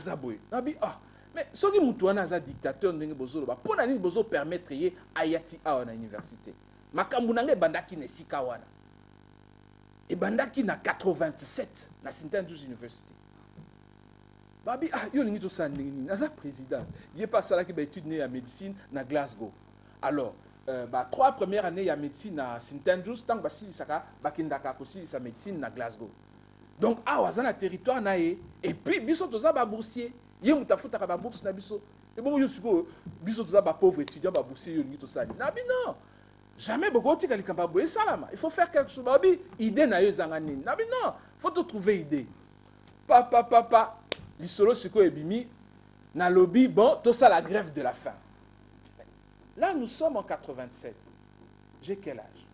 nabi ah mais soki mutu wana aza dictateur ndenge bozoloba mpona nini bozo permettre ye ayati awa na université makambo na ngai ebandaki na esika wana ebandaki na 87 na St Andrews University babi ah yo lingi tosala ndenge nini aza président ye pa asalaki baétude ne ya médecine na Glasgow alors 3 premières années ya médecine na St Andrews ntango basilisaka bakendaka kosilisa médecine na Glasgow donc awa aza na territoire na ye et puis biso toza baboursier ye mutu afutaka babourse na biso ebongo yo sikoyo biso toza bapauvre étudiant baboursier yo lingi tosali nabi non jamais bokotika likambo boye salama il faut faire quelque chose babi idée na yo ezanga nini nabi non faut te trouver idée papa lisolo sikoyo ebimi na lobby bon tout ça la grève de la faim. Là nous sommes en 87. J'ai quel âge?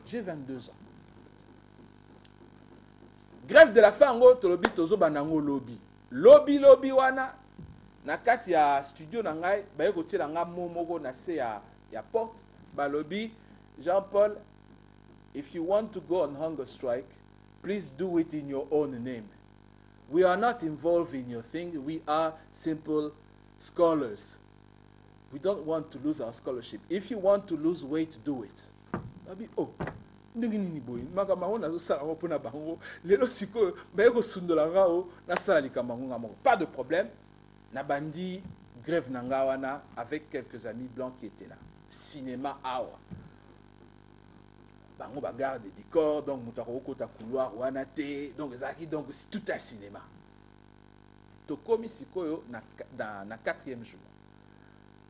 J'ai 22 ans. Grève de la faim ngo to lobby tozo banango lobby wana na kati ya studio na ngai baye ko tiela nga momoko na se ya porte ba lobby Jean-Paul, if you want to go on hunger strike, please do it in your own name. We are not involved in your thing. We are simple scholars. We don't want to lose our scholarship. If you want to lose weight, do it. Nabi, oh, ndingi boy. Makambo na zo sala ngo pona bango. Lelo siko ba ko sundola ngao na sala likambango ngamo. Pas de problème. Na bandi grève nanga wana avec quelques amis blancs qui étaient là. Cinéma awa. Bango bagarde des décors, donc mutako kota couloir wana te, donc zaki donc c'est tout un cinéma. Tokomi sikoyo na 4e jour.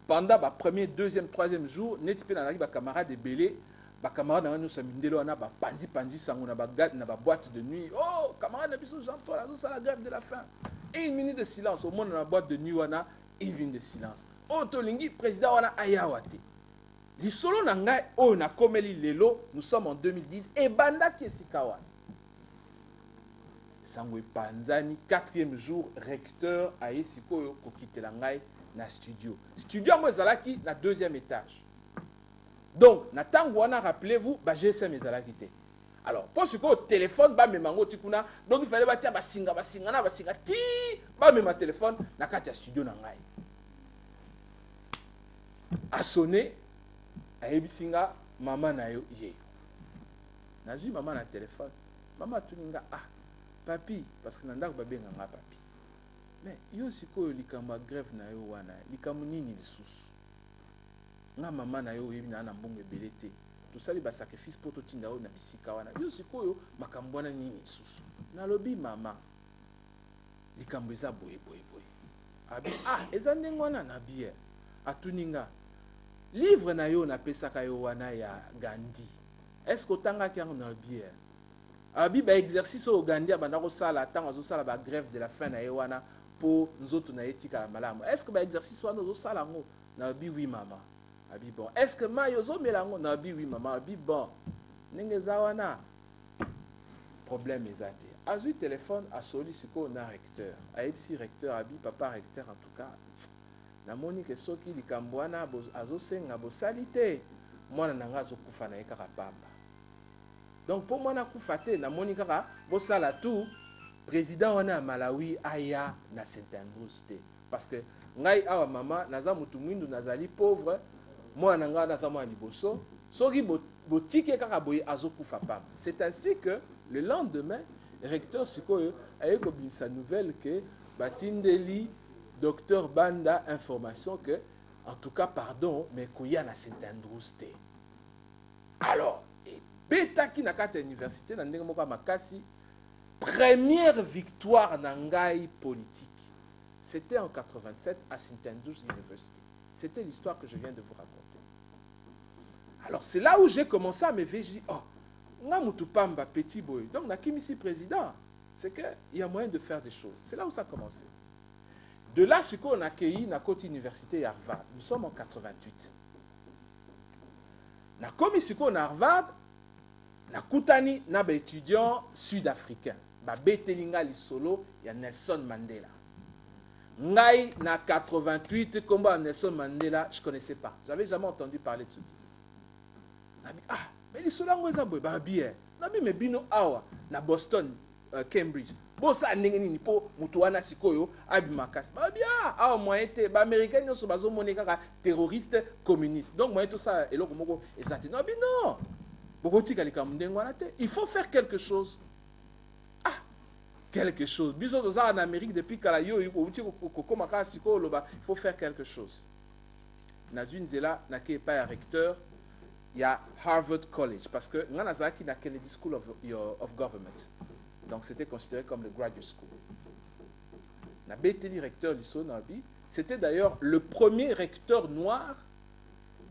Pendant ba premier, deuxième, troisième jour, netipe na ba camarades de belé, ba camarades na nous samindelo wana ba panzi sango na ba gade na ba boîte de nuit. Oh, camarade na biso Jean-Paul azo sala grève de la faim. 1 minute de silence au monde na boîte de nuit wana, 1 minute de silence. Oh tolingi président wana ayawate. Lisolo na ngai o na komeli lelo, nous sommes en 2010 et banda kesikawa. Sangwe panzani 4e jour recteur aye sikoyo ko kitela ngai na studio. Studio ngo ezalaki na 2e étage. Donc na tango wana rappelez-vous ba GSM ezalaki te. Alors pour ce que téléphone ba memango tikuna, donc il fallait batia basinga ti ba mema téléphone na kati ya studio na ngai. A sonné ayebisinga mama na yo ye nazwi mama na téléphone mama tuninga ah papi parce que nandako babenga nga papi mais yo sikoyo likambo grève na yo wana likambo nini lisusu nga mama na yo yebi na mbongo ebele te tosali ba sacrifice po totinda yo na bisika wana yo sikoyo makambo wana nini lisusu nalobi mama likambo eza boye abi ah eza ndenge wana na bien atuninga livre na yo na pesaka yo wana ya Gandhi. Est-ce que tanga ki na bien? Abi ba exercice au Gandhi abanda ko sala tanga zo sala ba grève de la faim na yo wana pour nzoto na etika la malamu. Est-ce que ba exercice wana zo sala ngo? Na bi oui maman. Abi bon. Est-ce que ma yo zo melango? Na bi oui maman. Abi bon. Ninge za wana problème ezate. Azui téléphone a soli siko na recteur. Aipsi recteur abi papa recteur en tout cas. Na moni ke soki likambo wana azosenga bosali te mwana nanga azokufa na ye kaka pamba. Donc pour mwana kufa te na moni kaka bosala tout président wana ya Malawi aya na St Andrews te parce que ngai awa mama naza mutu mwindu nazali pauvre mwana nanga naza mwana liboso soki botike kaka boye azokufa pamba. C'est ainsi que le lendemain recteur sikoyo aye ko bimisa nouvelle que batindeli Docteur Banda, information que, en tout cas, pardon, mais qu'il y a na St Andrews T. Alors, et bêta qui n'a qu'à l'université, dans le Makasi, première victoire nangai politique. C'était en 87 à St Andrews University. C'était l'histoire que je viens de vous raconter. Alors, c'est là où j'ai commencé à me ver. J'ai dit, oh, on a Moutupamba, petit boy. Donc, on a qui ici président. C'est qu'il y a moyen de faire des choses. C'est là où ça a commencé. De là, ce qu'on a accueilli dans la côte université Harvard. Nous sommes en 88. Na komi ce qu'on a Harvard, na kutani na ba étudiants sud-africains. Ba betelinga li solo ya Nelson Mandela. Ngai na 88 combat Nelson Mandela, je connaissais pas. J'avais jamais entendu parler de ce type. nabi ah mais lisolo yango eza boye babie nabi me bino awa na Boston Cambridge bosa ndenge nini po mutu wana sikoyo abimakasi babie ah awa moyen te baaméricain nyonso bazomone kaka terroriste communiste donc moyen tout ça eloko moko eza te nabi non bokotika likambo ndenge wana te il faut faire quelque chose quelque chose. Biso toza en Amérique depuis kala yo outi kokoma ka siko loba il faut faire quelque chose. Na zunzela na ke pas recteur il y a Harvard College parce que ngana zaki na Kennedy School of Government. Donc c'était considéré comme le graduate school. Na beteli recteur liso nabi, c'était d'ailleurs le premier recteur noir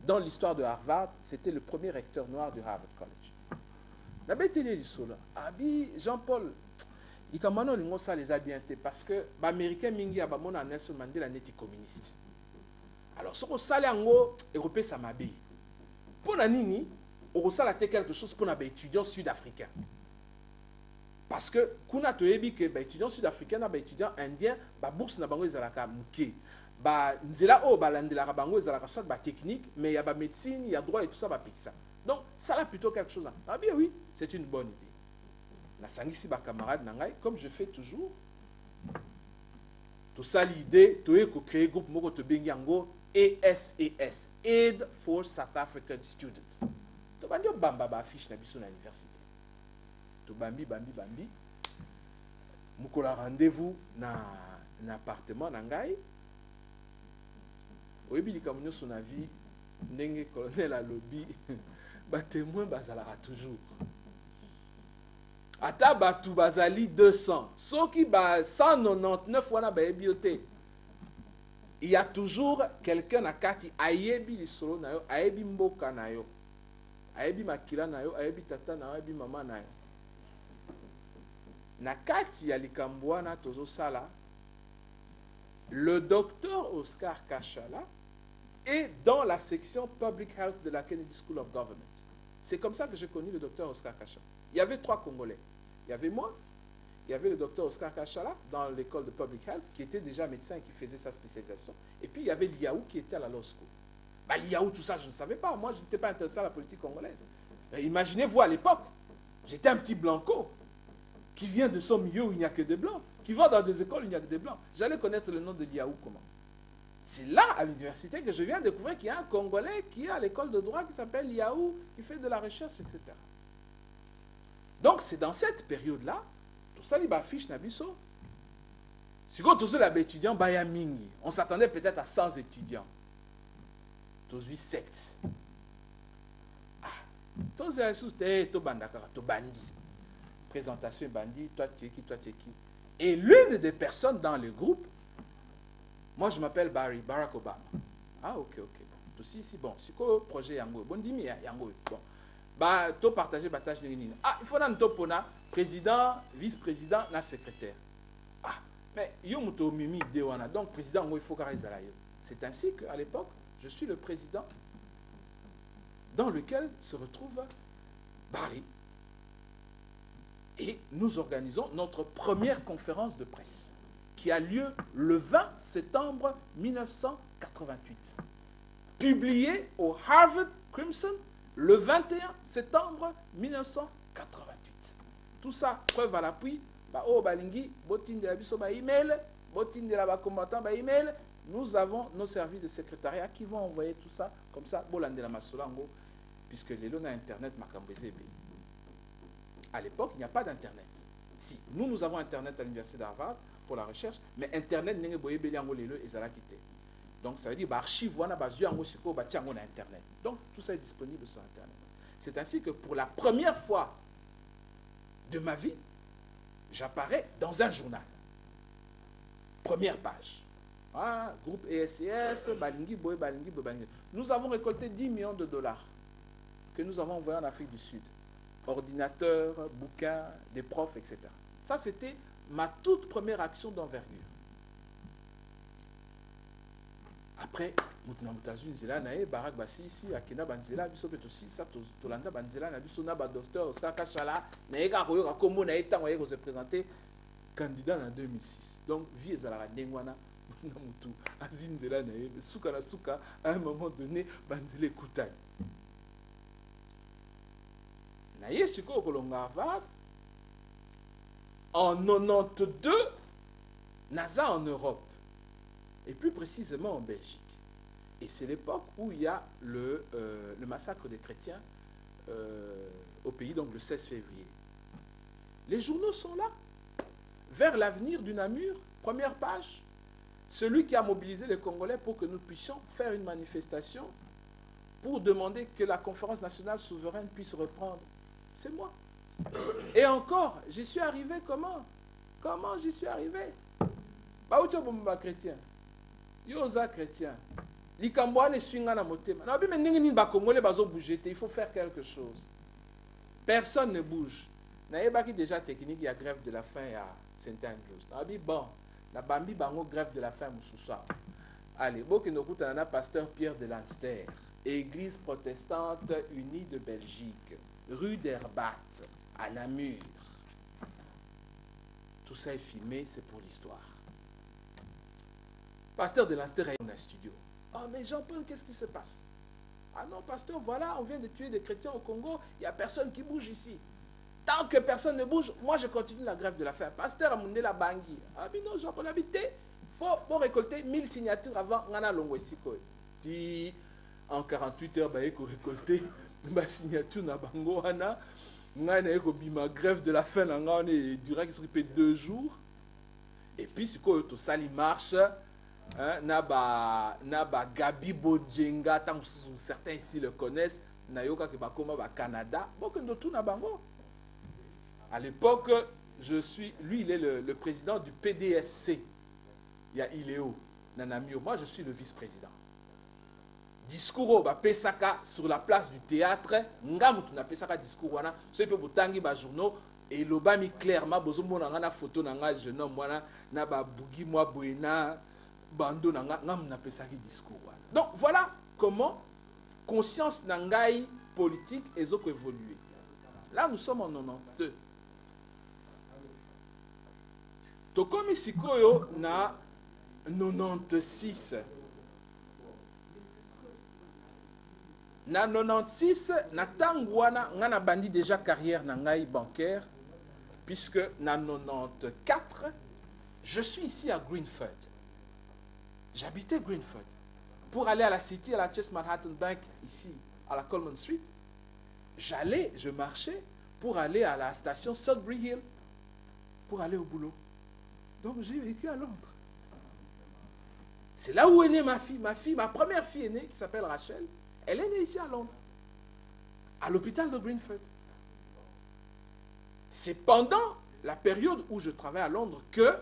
dans l'histoire de Harvard, c'était le premier recteur noir du Harvard College. Na beteli liso là, abi Jean-Paul likamano lingo ça les a bien été parce que ba américain mingi abamona Nelson Mandela neti communiste. Alors ce que ça yango européen ça m'a bé. Pour na nini on sala te quelque chose pour na ba étudiants sud-africains. Parce que kuna to yebi que ba étudiants sud-africains na ba étudiants indiens ba bourse na bango ezalaka muke. Ba nzela o ba landela ka bango ezalaka soit ba technique mais il y a ba médecine, il y a droit et tout ça ba pixa. Donc ça là plutôt quelque chose. Ah bien oui, c'est une bonne idée. Na sangisi ba camarade nangai comme je fais toujours tout ça l'idée to eko créer groupe moko to bengi yango ASAS Aid for South African Students to bandi bamba ba affiche na biso na université to bambi mukola rendez-vous na appartement nangai oyebi likambo nyonso na vie ndenge colonel alobi ba témoin bazalaka toujours. Ata batu bazali 200. Soki ba 199 wana ba ebiote. Il y a toujours quelqu'un na kati ayebi lisolo na yo, ayebi mboka na yo. Ayebi makila na yo, ayebi tata na yo, ayebi mama na yo. Na kati ya likambo wana tozo sala, le docteur Oscar Kachala est dans la section Public Health de la Kennedy School of Government. C'est comme ça que j'ai connu le docteur Oscar Kachala. Il y avait 3 Congolais. Il y avait moi, il y avait le docteur Oscar Kachala dans l'école de Public Health, qui était déjà médecin et qui faisait sa spécialisation. Et puis il y avait Liaou qui était à la law school. Bah, Liaou, tout ça, je ne savais pas. Moi, je n'étais pas intéressé à la politique congolaise. Imaginez-vous à l'époque, j'étais un petit blanco qui vient de son milieu où il n'y a que des blancs, qui va dans des écoles où il n'y a que des blancs. J'allais connaître le nom de Liaou comment? C'est là, à l'université, que je viens de découvrir qu'il y a un Congolais qui est à l'école de droit qui s'appelle Liaou, qui fait de la recherche, etc. Donc, c'est dans cette période-là, tout ça, il affiche Nabiso. Si on tous les étudiants, on s'attendait peut-être à 100 étudiants. Tous 7. Ah, tous les étudiants, tous bandi. Présentation bandi, toi tu es qui, toi tu es qui. Et l'une des personnes dans le groupe, moi je m'appelle Barack Obama. Ah, ok. Bon, tout ici, bon, c'est quoi le projet Yango? Bon, dis-moi, Yango. Bon. Bah, to partager la tâche. Ah, il faut un topona, président, vice-président, na secrétaire. Ah, mais yo muto mimi dewana. Donc, président, il faut carrément. C'est ainsi qu'à l'époque, je suis le président dans lequel se retrouve Barry. Et nous organisons notre première conférence de presse qui a lieu le 20 septembre 1988. Publiée au Harvard Crimson le 21 septembre 1988. Tout ça, preuve à l'appui. Nous avons nos services de secrétariat qui vont envoyer tout ça comme ça. Puisque les lois Internet à l'époque, il n'y a pas d'Internet. Si, nous avons Internet à l'université d'Harvard pour la recherche, mais Internet n'est pas quitté. Donc, ça veut dire archive Internet. Donc, tout ça est disponible sur Internet. C'est ainsi que pour la première fois de ma vie, j'apparais dans un journal. Première page. Ah, groupe ESCS, Balingi, Boy, Balingi, Boy, Balingi. Nous avons récolté 10 millions de dollars que nous avons envoyés en Afrique du Sud. Ordinateurs, bouquins, des profs, etc. Ça, c'était ma toute première action d'envergure. Après, Barack Bassi ici, Akena Banzela, Bisobet aussi, ça, Tolanda Banzela, Nabisona, Docteur Oscar Kachala, Naega Koyoka Komo, Naeta, on s'est présenté candidat en 2006. Donc, vie Zalara Nengwana, Namutu, Azinzela, Souka, à un moment donné, Banzele Koutaï. naye sikoyo kolonga Harvard. En 92, naza en Europe, et plus précisément en Belgique. Et c'est l'époque où il y a le massacre des chrétiens au pays, donc le 16 février. Les journaux sont là. Vers l'avenir du Namur, première page, celui qui a mobilisé les Congolais pour que nous puissions faire une manifestation pour demander que la conférence nationale souveraine puisse reprendre. C'est moi. Et encore, j'y suis arrivé comment? Comment j'y suis arrivé? Baoutia bomba chrétien. Yoza chrétien. Likambouane swinga na motema. Na bime ningi ni ba Congolais bazo bouger, il faut faire quelque chose. Personne ne bouge. Na yebaki déjà technique, il y a grève de la faim à Saint-Andrews. Na bi bon, na bambi bango grève de la faim mususa. Allez, boke no kuta na pasteur Pierre de Lanster, Église protestante unie de Belgique, rue d'Herbat, à Namur. Tout ça est filmé, c'est pour l'histoire. Pasteur de Lanster est dans un studio. Oh, mais Jean-Paul, qu'est-ce qui se passe? Ah non, pasteur, voilà, on vient de tuer des chrétiens au Congo, il n'y a personne qui bouge ici. Tant que personne ne bouge, moi je continue la grève de la faim. Pasteur Amoundé la Bangui. Ah, mais non, Jean-Paul habité. Il faut récolter 1000 signatures avant Ngana Longwesiko. Dit en 48 heures, il faut récolter ma signature na bango wana. Ngana eko bima grève de la faim, on est durant qui 2 jours. Et puis, si tout ça marche, Naba Gabi Bodjenga, tant certains ici le connaissent, Nayoka Kibakoma ba Canada, beaucoup de tout Nabango. À l'époque, lui il est le président du PDSC. Il y a Iléo, Nanamio. Moi je suis le vice-président. Discours ba Pesaka sur la place du théâtre, Ngamutu na Pesaka discours wana, so peut botangi ba journaux et lobami clairement bozomo na ngana photo na nga jeune homme wana na ba bugi moi boena bando na ngam na Pesaki discours wana. Donc voilà comment conscience nangai politique ezoko évoluer. Là nous sommes en 92. Tokomi sikoyo na 96. Na 96, na tangwana ngana bandi déjà carrière nangai bancaire, puisque na 94, je suis ici à Greenford. J'habitais Greenford. Pour aller à la City, à la Chase Manhattan Bank, ici, à la Coleman Street, je marchais pour aller à la station Sudbury Hill, pour aller au boulot. Donc j'ai vécu à Londres. C'est là où est née ma fille. Ma première fille est née, qui s'appelle Rachel. Elle est née ici à Londres, à l'hôpital de Greenford. C'est pendant la période où je travaille à Londres que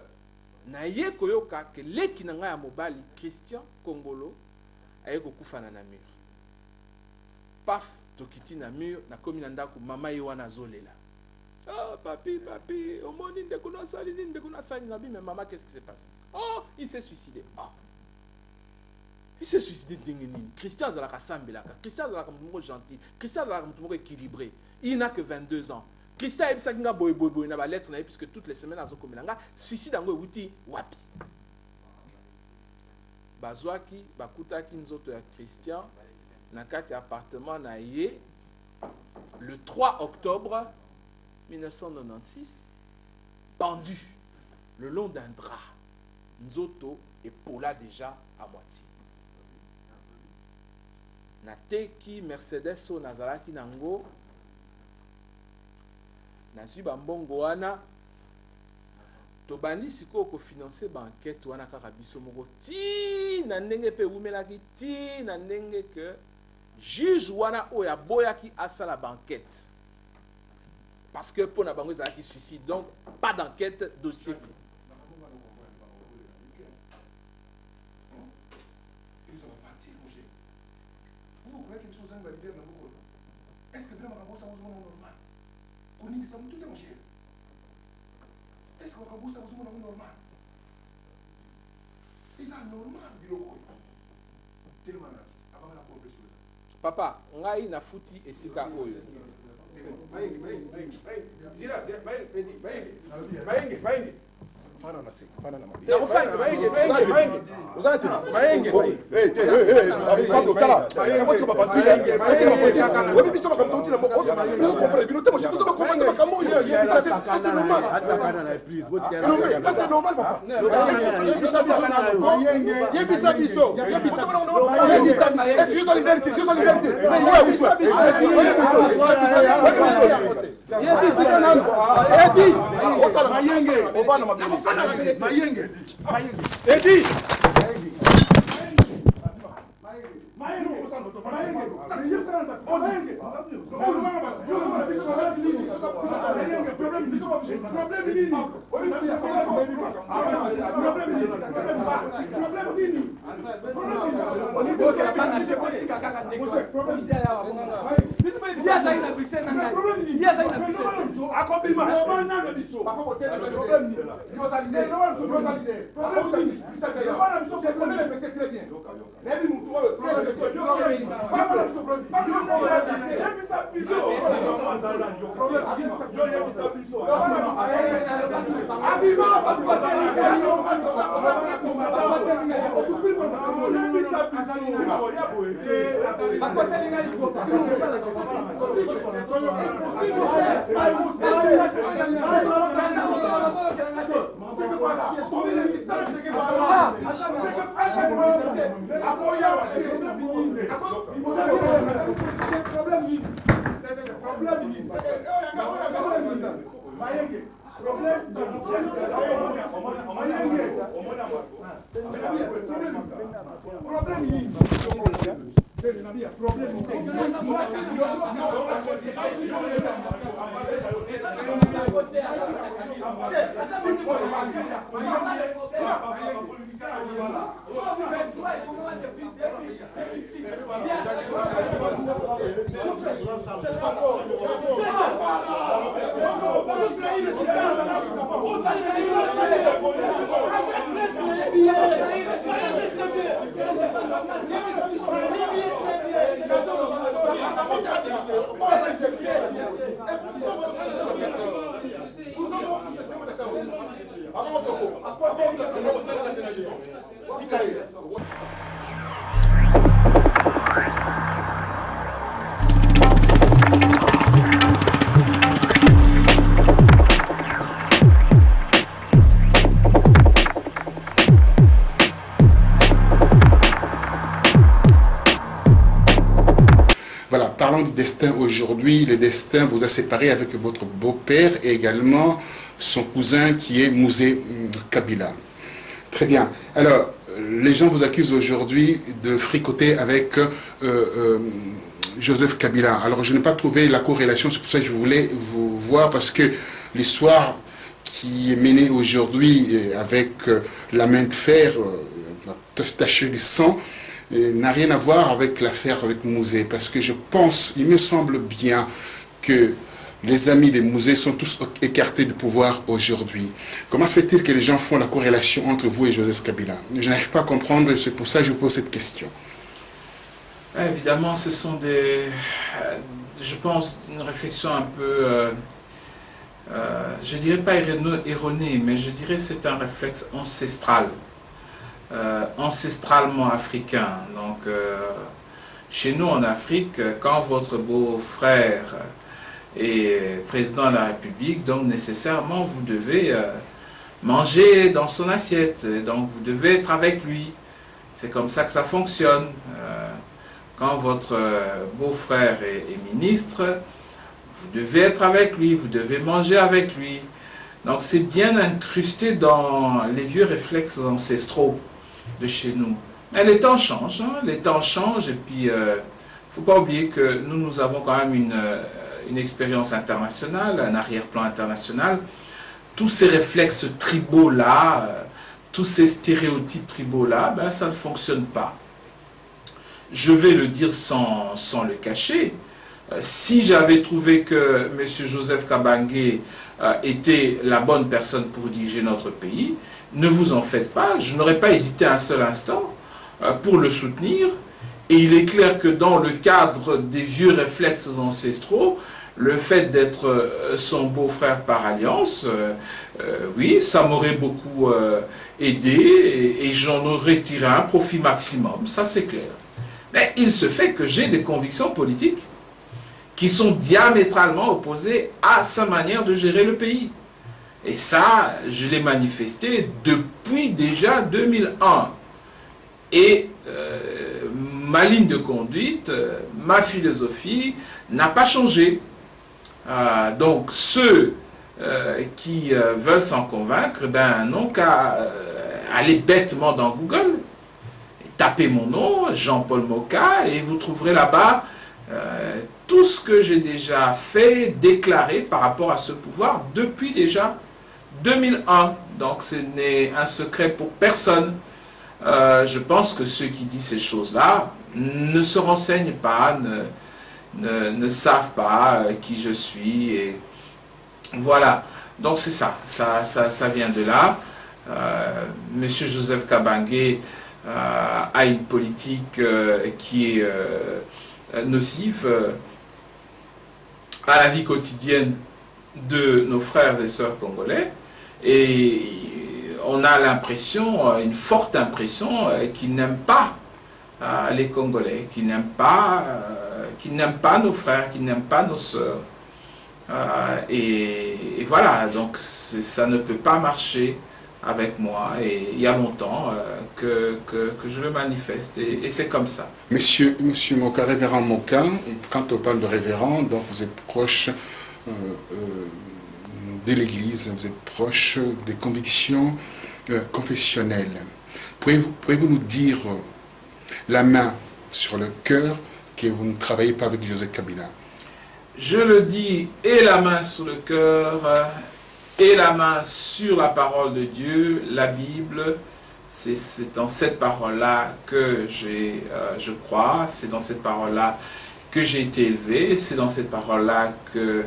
naye koyoka que leki nanga ya mobali Christian Congolo aye kokufa na Namur. Paf, tokiti Namur, na komi na ndako mama ye wana zolela. Ah, papi, au monde ndeko na sali nabi, mais maman, qu'est-ce qui se passe? Oh, il s'est suicidé. Ah. Il s'est suicidé d'Ingenini. Christian Zalaka Sambelaka. Christian Zalaka Moumo gentil. Christian Zalaka Moumo équilibré. Il n'a que 22 ans. Christian Ebsakinga boy na ba lettre na puisque toutes les semaines azo komelanga suicide ngo wuti wapi. Bazwaki bakutaki nzoto ya Christian na kati appartement na ye le 3 octobre 1996 pendu le long d'un drap. Nzoto épaula déjà à moitié. Nateki Mercedes o nazalaki nango nazwi bambongo wana tobandi sikoyo kofinanse banquete wana kaka biso moko ti na ndenge mpe ewumelaki ti na ndenge ke juge wana oyo aboyaki asala banquete parce que mpo na bango ezalaki suicide, donc pas d'enquête dossier. Est-ce que vraiment ça vous normal? Est-ce que vous normal? Est-ce normal? Papa, ngai na futi esika oyo. Voilà, parlons du destin aujourd'hui. Le destin vous a séparé avec votre beau-père et également son cousin qui est Mouzé Kabila. Très bien. Alors, les gens vous accusent aujourd'hui de fricoter avec Joseph Kabila. Alors, je n'ai pas trouvé la corrélation, c'est pour ça que je voulais vous voir, parce que l'histoire qui est menée aujourd'hui avec la main de fer tachée du sang, n'a rien à voir avec l'affaire avec Mouzé, parce que je pense, il me semble bien que les amis des Mouzé sont tous écartés du pouvoir aujourd'hui. Comment se fait-il que les gens font la corrélation entre vous et Joseph Kabila? Je n'arrive pas à comprendre, c'est pour ça que je vous pose cette question. Évidemment, ce sont des, je pense, une réflexion un peu, je dirais pas erronée, mais je dirais c'est un réflexe ancestral. Ancestralement africain. Donc, chez nous en Afrique, quand votre beau-frère est président de la République, donc nécessairement vous devez manger dans son assiette, donc vous devez être avec lui. C'est comme ça que ça fonctionne. Quand votre beau-frère est ministre, vous devez être avec lui, vous devez manger avec lui. Donc c'est bien incrusté dans les vieux réflexes ancestraux de chez nous. Mais les temps changent, hein, les temps changent, et puis il ne faut pas oublier que nous avons quand même une expérience internationale, un arrière-plan international. Tous ces réflexes tribaux-là, tous ces stéréotypes tribaux-là, ben, ça ne fonctionne pas. Je vais le dire sans le cacher. Si j'avais trouvé que M. Joseph Kabangé était la bonne personne pour diriger notre pays, ne vous en faites pas, je n'aurais pas hésité un seul instant pour le soutenir. Et il est clair que dans le cadre des vieux réflexes ancestraux, le fait d'être son beau-frère par alliance, oui, ça m'aurait beaucoup aidé et j'en aurais tiré un profit maximum, ça c'est clair. Mais il se fait que j'ai des convictions politiques qui sont diamétralement opposées à sa manière de gérer le pays. Et ça, je l'ai manifesté depuis déjà 2001. Et ma ligne de conduite, ma philosophie n'a pas changé. Donc ceux qui veulent s'en convaincre, ben n'ont qu'à aller bêtement dans Google, tapez mon nom, Jean-Paul Moka, et vous trouverez là-bas tout ce que j'ai déjà fait, déclaré par rapport à ce pouvoir depuis déjà 2001. Donc ce n'est un secret pour personne. Je pense que ceux qui disent ces choses-là ne se renseignent pas, ne savent pas qui je suis. Et voilà, donc c'est ça vient de là. Monsieur Joseph Kabange a une politique qui est nocive à la vie quotidienne de nos frères et sœurs congolais, et on a l'impression, une forte impression, qu'ils n'aiment pas les Congolais, qu'ils n'aiment pas nos frères, qu'ils n'aiment pas nos sœurs. Et voilà, donc ça ne peut pas marcher avec moi, et il y a longtemps que je le manifeste, et c'est comme ça. Monsieur Moka, révérend Moka, quand on parle de révérend, donc vous êtes proche de l'Église, vous êtes proche des convictions confessionnelles. Pouvez-vous nous dire la main sur le cœur que vous ne travaillez pas avec Joseph Kabila? Je le dis, et la main sur le cœur, et la main sur la parole de Dieu, la Bible. C'est dans cette parole-là que je crois, c'est dans cette parole-là que j'ai été élevé, c'est dans cette parole-là que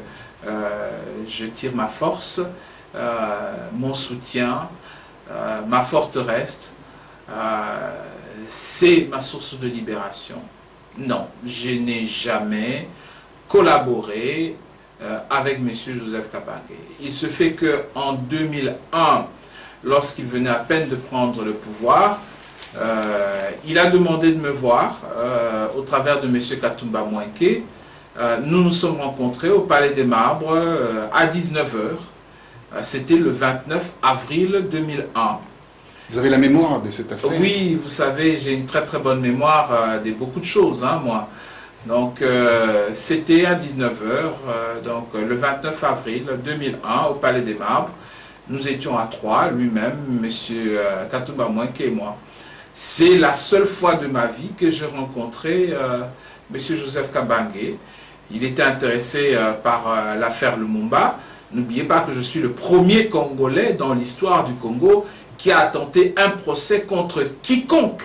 je tire ma force, mon soutien, ma forteresse, c'est ma source de libération. Non, je n'ai jamais collaboré avec M. Joseph Kabange. Il se fait qu'en 2001, lorsqu'il venait à peine de prendre le pouvoir, il a demandé de me voir au travers de M. Katumba Mwenke. Nous nous sommes rencontrés au Palais des Marbres à 19h. C'était le 29 avril 2001. Vous avez la mémoire de cette affaire? Oui, vous savez, j'ai une très très bonne mémoire de beaucoup de choses, hein, moi. Donc, c'était à 19h, donc le 29 avril 2001, au Palais des Marbres. Nous étions à trois, lui-même, M. Katumba Mwenke et moi. C'est la seule fois de ma vie que j'ai rencontré M. Joseph Kabange. Il était intéressé par l'affaire Lumumba. N'oubliez pas que je suis le premier Congolais dans l'histoire du Congo qui a tenté un procès contre quiconque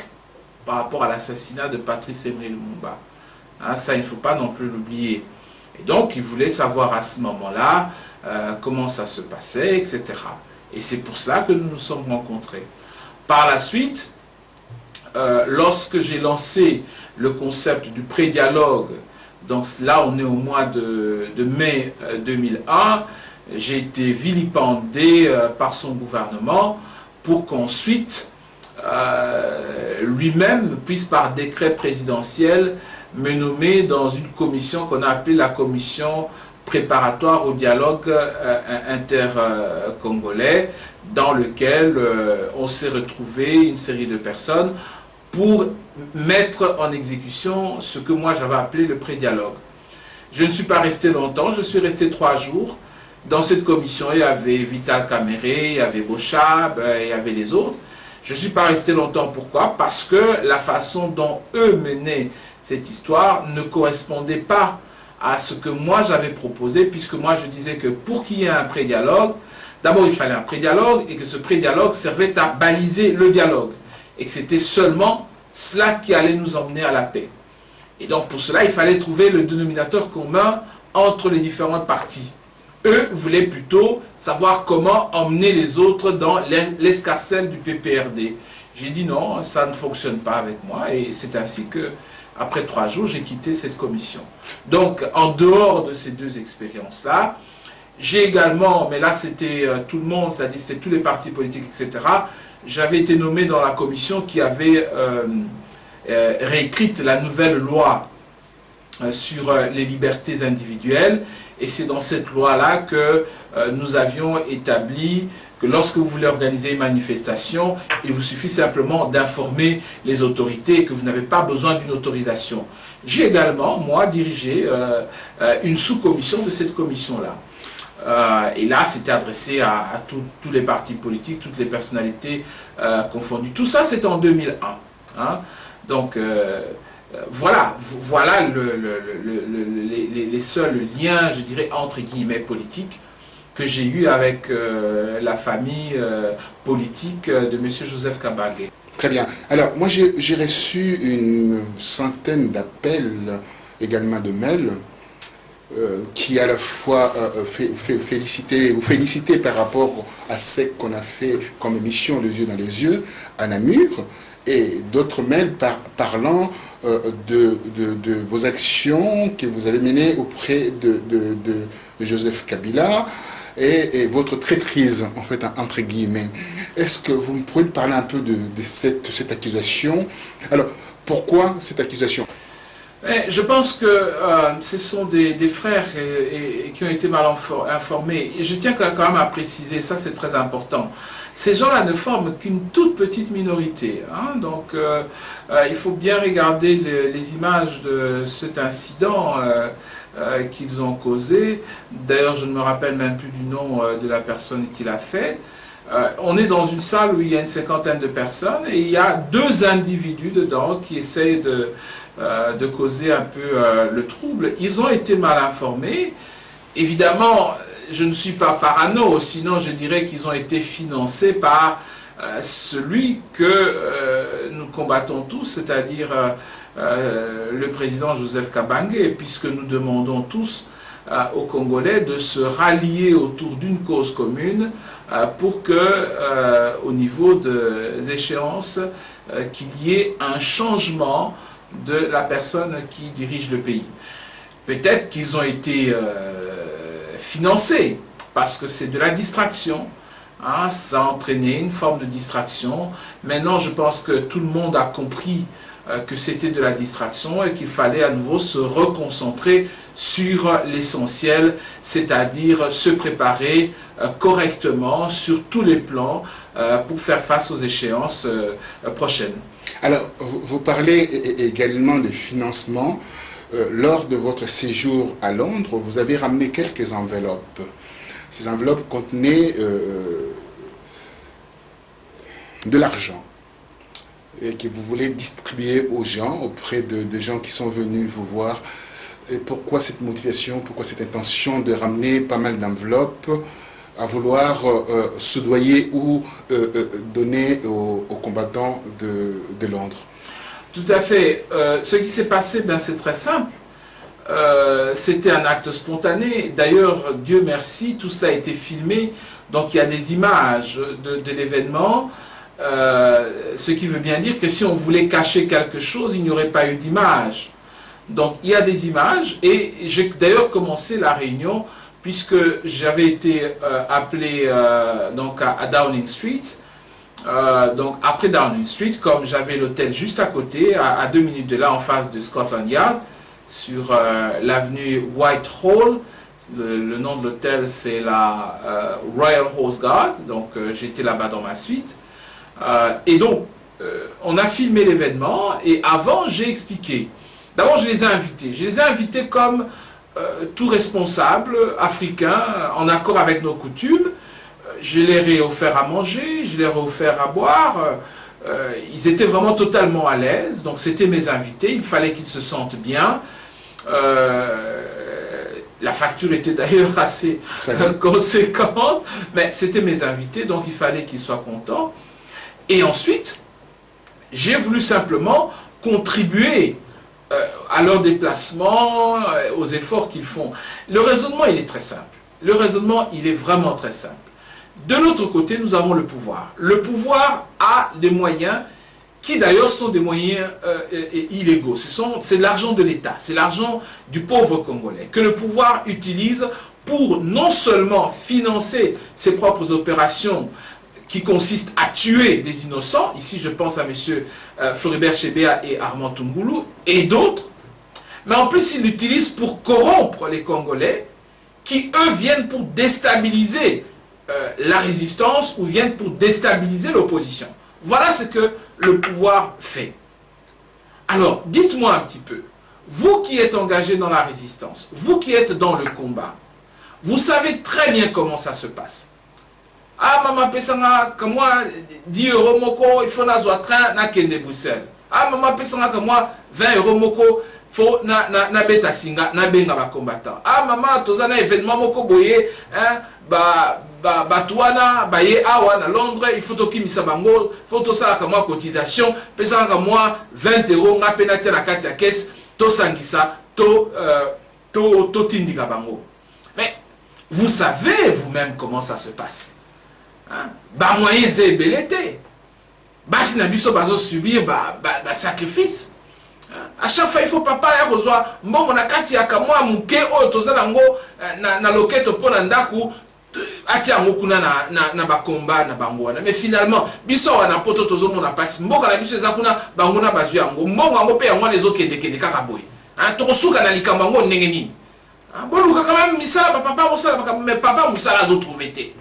par rapport à l'assassinat de Patrice Emery Lumumba. Hein, ça, il ne faut pas non plus l'oublier. Et donc, il voulait savoir à ce moment-là comment ça se passait, etc. Et c'est pour cela que nous nous sommes rencontrés. Par la suite, lorsque j'ai lancé le concept du pré-dialogue, donc là on est au mois de mai 2001, j'ai été vilipendé par son gouvernement pour qu'ensuite lui-même puisse par décret présidentiel me nommer dans une commission qu'on a appelée la commission préparatoire au dialogue inter-congolais, dans lequel on s'est retrouvé une série de personnes pour mettre en exécution ce que moi j'avais appelé le pré-dialogue. Je ne suis pas resté longtemps, je suis resté 3 jours. Dans cette commission, il y avait Vital Kamere, il y avait Bochab, il y avait les autres. Je ne suis pas resté longtemps, pourquoi? Parce que la façon dont eux menaient cette histoire ne correspondait pas à ce que moi j'avais proposé, puisque moi je disais que pour qu'il y ait un pré-dialogue, d'abord il fallait un pré-dialogue, et que ce pré-dialogue servait à baliser le dialogue, et que c'était seulement cela qui allait nous emmener à la paix. Et donc pour cela, il fallait trouver le dénominateur commun entre les différentes parties. Eux voulaient plutôt savoir comment emmener les autres dans l'escarcelle du PPRD. J'ai dit non, ça ne fonctionne pas avec moi, et c'est ainsi que, après 3 jours, j'ai quitté cette commission. Donc, en dehors de ces 2 expériences-là, j'ai également, mais là c'était tout le monde, c'est-à-dire c'était tous les partis politiques, etc., j'avais été nommé dans la commission qui avait réécrite la nouvelle loi sur les libertés individuelles, et c'est dans cette loi-là que nous avions établi que lorsque vous voulez organiser une manifestation, il vous suffit simplement d'informer les autorités et que vous n'avez pas besoin d'une autorisation. J'ai également, moi, dirigé une sous-commission de cette commission-là. Et là, c'était adressé à tous les partis politiques, toutes les personnalités confondues. Tout ça, c'était en 2001. Hein. Donc, voilà les seuls liens, je dirais, entre guillemets, politiques que j'ai eu avec la famille politique de M. Joseph Kabange. Très bien. Alors, moi, j'ai reçu une centaine d'appels, également de mails, qui à la fois féliciter par rapport à ce qu'on a fait comme émission Les yeux dans les yeux à Namur, et d'autres mails parlant de vos actions que vous avez menées auprès de Joseph Kabila et votre traîtrise, en fait, entre guillemets. Est-ce que vous pouvez me parler un peu de cette accusation? Alors, pourquoi cette accusation? Je pense que ce sont des frères qui ont été mal informés. Et je tiens quand même à préciser, ça c'est très important. Ces gens-là ne forment qu'une toute petite minorité. Hein, donc il faut bien regarder les images de cet incident qu'ils ont causé. D'ailleurs, je ne me rappelle même plus du nom de la personne qui l'a fait. On est dans une salle où il y a une 50aine de personnes et il y a 2 individus dedans qui essayent de causer un peu le trouble. Ils ont été mal informés. Évidemment, je ne suis pas parano, sinon je dirais qu'ils ont été financés par celui que nous combattons tous, c'est-à-dire le président Joseph Kabange, puisque nous demandons tous aux Congolais de se rallier autour d'une cause commune pour que, au niveau des échéances, qu'il y ait un changement de la personne qui dirige le pays. Peut-être qu'ils ont été financés parce que c'est de la distraction, hein, ça a entraîné une forme de distraction. Maintenant, je pense que tout le monde a compris que c'était de la distraction et qu'il fallait à nouveau se reconcentrer sur l'essentiel, c'est-à-dire se préparer correctement sur tous les plans pour faire face aux échéances prochaines. Alors, vous parlez également des financements. Lors de votre séjour à Londres, vous avez ramené quelques enveloppes. Ces enveloppes contenaient de l'argent et que vous voulez distribuer aux gens, auprès de gens qui sont venus vous voir. Et pourquoi cette motivation, pourquoi cette intention de ramener pas mal d'enveloppes à vouloir soudoyer ou donner aux combattants de Londres? Tout à fait. Ce qui s'est passé, ben, c'est très simple. C'était un acte spontané. D'ailleurs, Dieu merci, tout cela a été filmé. Donc il y a des images de l'événement. Ce qui veut bien dire que si on voulait cacher quelque chose, il n'y aurait pas eu d'image. Donc il y a des images. Et j'ai d'ailleurs commencé la réunion puisque j'avais été appelé donc à Downing Street. Donc après Downing Street, comme j'avais l'hôtel juste à côté, à 2 minutes de là, en face de Scotland Yard, sur l'avenue Whitehall. Le nom de l'hôtel, c'est la Royal Horse Guard. Donc j'étais là-bas dans ma suite. Et donc, on a filmé l'événement. Et avant, j'ai expliqué. D'abord, je les ai invités. Je les ai invités comme tout responsable africain, en accord avec nos coutumes. Je leur ai offert à manger, je leur ai offert à boire. Ils étaient vraiment totalement à l'aise. Donc c'était mes invités, il fallait qu'ils se sentent bien. La facture était d'ailleurs assez conséquente, mais c'était mes invités, donc il fallait qu'ils soient contents. Et ensuite, j'ai voulu simplement contribuer à leur déplacement, aux efforts qu'ils font. Le raisonnement, il est très simple. Le raisonnement, il est vraiment très simple. De l'autre côté, nous avons le pouvoir. Le pouvoir a des moyens qui d'ailleurs sont des moyens illégaux. C'est l'argent de l'État, c'est l'argent du pauvre Congolais que le pouvoir utilise pour non seulement financer ses propres opérations qui consistent à tuer des innocents, ici je pense à M. Floribert Chebeya et Armand Tungulu et d'autres, mais en plus il l'utilise pour corrompre les Congolais qui eux viennent pour déstabiliser la résistance ou viennent pour déstabiliser l'opposition. Voilà ce que le pouvoir fait. Alors, dites-moi un petit peu, vous qui êtes engagés dans la résistance, vous qui êtes dans le combat, vous savez très bien comment ça se passe. Ah, maman pesanga, comme moi, 10 € moko, il faut n'avoir train, na kende Bruxelles. Ah, maman pesanga, comme moi, 20 € moko, faut na beta singa, na benga ba combattant. Ah, maman, tozana événement moko boye, hein, Batouana, Baye Awa, à Londres, il faut que Misa Bango, il faut que ça comme moi cotisation, pesant comme moi 20 €, n'a pénaté la carte à caisse, to sangisa, to tindika bango. Mais vous savez vous-même comment ça se passe. Hein? Bah moyen c'est belleté. Bah si nabiso bazo subir sacrifice. À chaque fois il faut papa ya kozwa mbongo na kati ya kamwa muke o tozala ngo na loketo pona ndaku ati yango kuna na bakomba na bango wana. Mais finalement biso wana poto tozomona pasi mboka na biso eza kuna bango na bazwi yango mbongo yango pe yango ezokende kende kaka boye. Hein, tokosuka na likambo yango ndenge nini. Hein, boluka quand même misala papa mosala mais papa musala azo trouver te.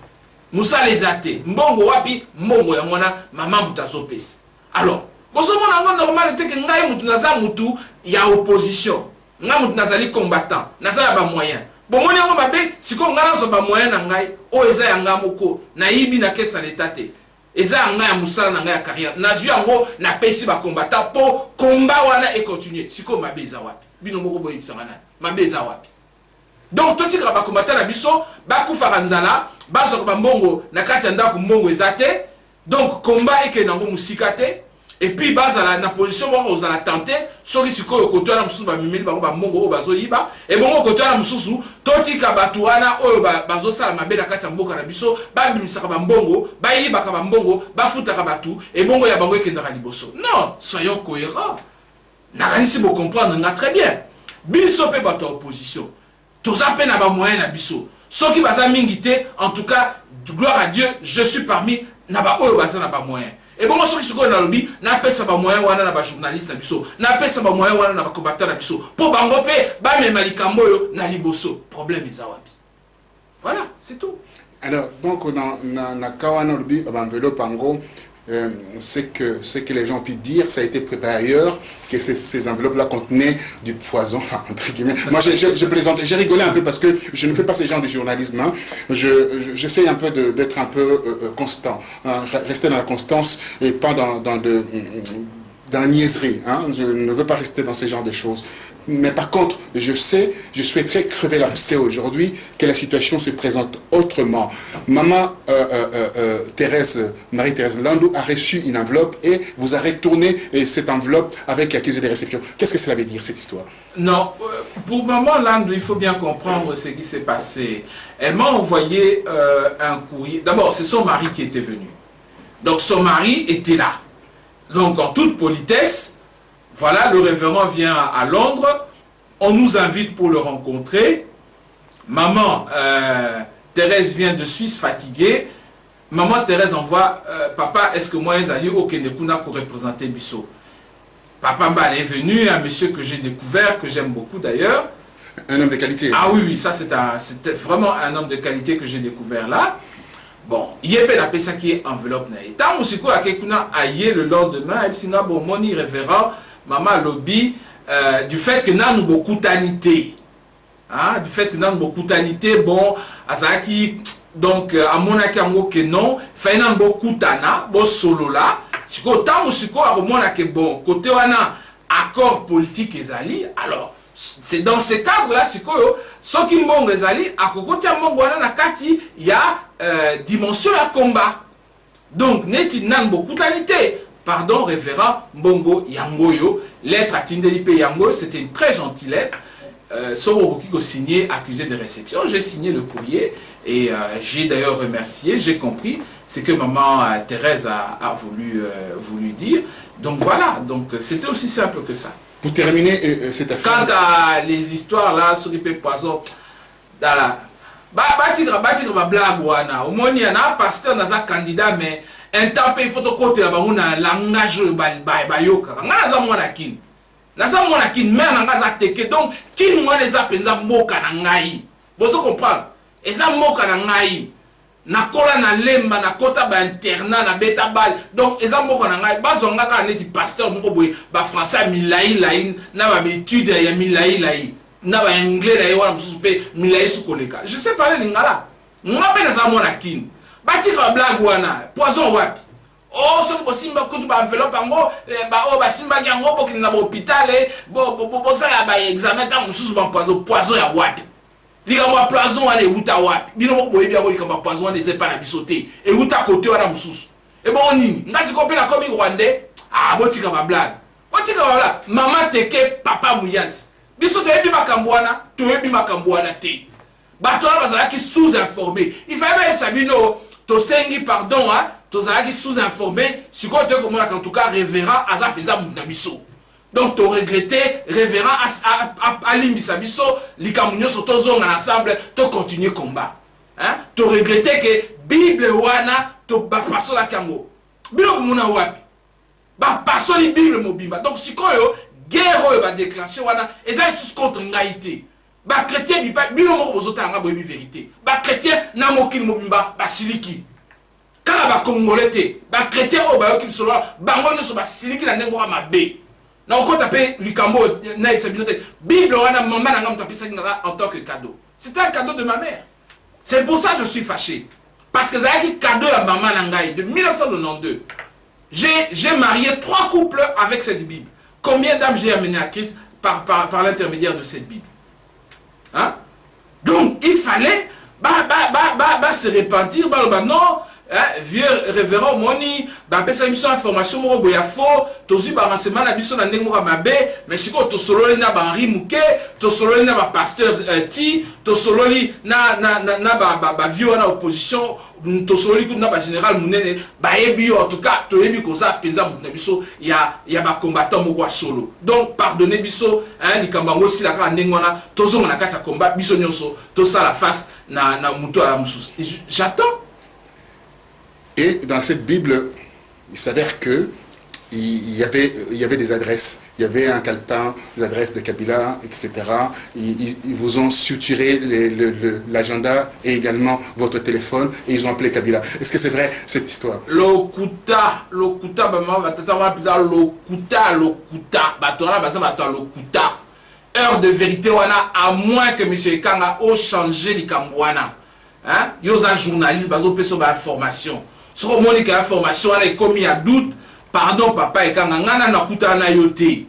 Musala ezate mbongo wapi mbongo yango na mama mutazopesa. Alors bosomona yango normal te ke ngai mutu naza mutu ya opposition. Ngai mutu nazali combattant, nazala ba moyen. Bon moni yango mabe siko ngana zo ba moyen na ngai o eza yanga moko na yibi na kesa l'état te. Eza yanga ya musala na ngai ya carrière. Nazwi yango na pesi ba combattant po combat wana et continuer. Siko mabe eza wapi? Bino moko boyi bisanga na. Mabe eza wapi? Donc toti ka ba combattant na biso ba kufa nzala, ba zo ba mbongo na kati ndako mbongo ezate. Donc combat eke nango musika te. Et puis bazala na position moko ozala tenter soki sikoyo kotoana mususu ba mimeli bango ba mbongo o bazo yiba et bongo kotoana mususu toti ka batuana oyo bazo sala mabe na kati ya mboka na biso ba bimisaka ba mbongo ba yiba ka ba mbongo ba futaka batu et bongo ya bango ekendaka liboso. Non, soyons cohérents. Na kanisi bo comprendre nga très bien. Biso pe bato opposition. Toza pe na ba moyen na biso. Soki baza mingi te, en tout cas gloire à Dieu, je suis parmi na ba oyo baza na ba moyen. Et bon, ce qui se passe dans le lobby, n'a pas ça moyen wana na ba journaliste na biso, n'a pas ça moyen wana na ba combattant na biso. Pour bangope, ba me malikambo yo na liboso. Problème izawapi. Voilà, c'est tout. Alors, donc, na kawana lobby, enveloppe pango, ce que les gens peuvent dire, ça a été préparé ailleurs, que ces enveloppes-là contenaient du poison, enfin, entre guillemets. Moi, je plaisante, j'ai rigolé un peu parce que je ne fais pas ce genre de journalisme. Hein. J'essaie un peu d'être un peu constant, hein, rester dans la constance et pas dans la niaiserie. Hein. Je ne veux pas rester dans ce genre de choses. Mais par contre, je souhaiterais crever l'abcès aujourd'hui que la situation se présente autrement. Maman Marie-Thérèse Landou a reçu une enveloppe et vous a retourné cette enveloppe avec accusé de réception. Qu'est-ce que cela veut dire, cette histoire? Non, pour maman Landou, il faut bien comprendre ce qui s'est passé. Elle m'a envoyé un courrier. D'abord, c'est son mari qui était venu. Donc son mari était là. Donc en toute politesse, voilà, le révérend vient à Londres, on nous invite pour le rencontrer. Maman Thérèse vient de Suisse fatiguée. Maman Thérèse envoie, papa, est-ce que moi, Ezali, au Kenekuna pour représenter Bissot? Papa Mbal est venu, un monsieur que j'ai découvert, que j'aime beaucoup d'ailleurs. Un homme de qualité. Ah oui, ça c'était vraiment un homme de qualité que j'ai découvert là. Bon, il y a la pesa qui est enveloppe. Tant que a quelqu'un aillé le lendemain, et puis bon, mon révérend, maman lobby, du fait que nous avons beaucoup d'anité. Hein, du fait que nous avons beaucoup d'anité, bon, Azaki, donc, à mon avis, que non, fait beaucoup d'ana, bon, solo là. Si vous avez bon, côté accord politique ezali, alors, c'est dans ce cadre-là, ce qui m'ont ezali, à côté il y a dimension à combat. Donc, n'est-il beaucoup d'anité. Pardon, révérend Mbongo Yangoyo, lettre à Tindelipe Yango, c'était une très gentille lettre. Soro Kiko signé, accusé de réception. J'ai signé le courrier Et j'ai d'ailleurs remercié, j'ai compris ce que maman Thérèse a voulu dire. Donc voilà, donc c'était aussi simple que ça. Pour terminer cette affaire... Quant à les histoires là, sur les poisons, dans la... Batigre blague wana. Au moins il y en a pasteur dans un candidat mais un temps il faut te côté là un langage bayoka. Ngana za mwana kin. Na za mwana kin mais na za teke donc kin mwana les apenza mboka na ngai. Bozo comprendre. Eza mboka na ngai. Na kola na lemba na kota ba internat na beta bal. Donc eza mboka na ngai bazonga ka neti pasteur moko boye ba français milai lai na ba étude ya milai lai. Na ba anglais na yewa msusupe milai sukoleka. Je sais parler lingala. Ngabe na za mwana kin. Batika blague wana. Poison wapi? Oh, ce que simba kutu ba enveloppe ngo ba simba yango bo kina ba hôpital bo ça la ba examen ta msusu ba poison ya wapi? Likamwa poison wana euta wapi? Bino moko boyebi yango likamwa poison wana ezepa na bisote. Euta côté wana msusu. E bon nini? Ngasi kopena komi rwandais. Ah, botika ba blague. Botika ba blague. Mama teke papa muyansi. Biso toyebi makambo wana, toyebi makambo wana te. Bato wana bazalaki sous-informé. Il fallait même sabino to sengi pardon hein, to zalaki sous-informé, si quoi te comme en tout cas révérend aza peza munabiso. Donc to regretter révérend à limbisa biso likamunyo soto zonga ensemble to continuer combat. Hein? To regretter que Bible wana to ba paso la kango. Bilo muna wapi. Ba paso li Bible mobimba. Donc si koyo guerre va déclencher wana et ça sous contre ngaité. Ba chrétien bi ba bino moko bozota nga boyebi vérité. Ba chrétien na mokili mobimba ba siliki. Kala ba congolais te. Ba chrétien o ba yokili solo bango nyoso ba siliki na ndengo ma be. Na okota pe likambo na examinote. Bible wana maman na ngam tapisa ngara en tant que cadeau. C'était un cadeau de ma mère. C'est pour ça que je suis fâché. Parce que ça a été cadeau à maman Nangaï de 1992. J'ai marié 3 couples avec cette Bible. Combien d'âmes j'ai amené à Christ par l'intermédiaire de cette Bible? Hein? Donc, il fallait se repentir. Non, hein, vieux révérend Moni, ça une information, il y a faux, tous les renseignements, mais si tu solo na Henri Mouké, tu solo na pasteur Ti, tu solo na vieux na opposition, tu solo na général Mounene, en tout cas, tu es comme ça, pesa Mounabiso, il y a combattant Mouwa solo. Donc, pardonnez Biso, hein, les Kambango, si la Kanengwana, tous on a quatre combat, Biso Nyonso, tout ça la face, na Mouto à la Moussous. J'attends. Et dans cette Bible, il s'avère que il y avait des adresses. Il y avait un calepin, des adresses de Kabila, etc. Ils vous ont suturé l'agenda et également votre téléphone et ils ont appelé Kabila. Est-ce que c'est vrai cette histoire? Lokuta, maman, lokuta. Heure de vérité, à moins que M. Ekanga ait changé les Kambouana. Hein? Il y a un journaliste, il y a information. Si vous avez une information, il est commis à doute. Pardon, papa, et quand on a un na yote,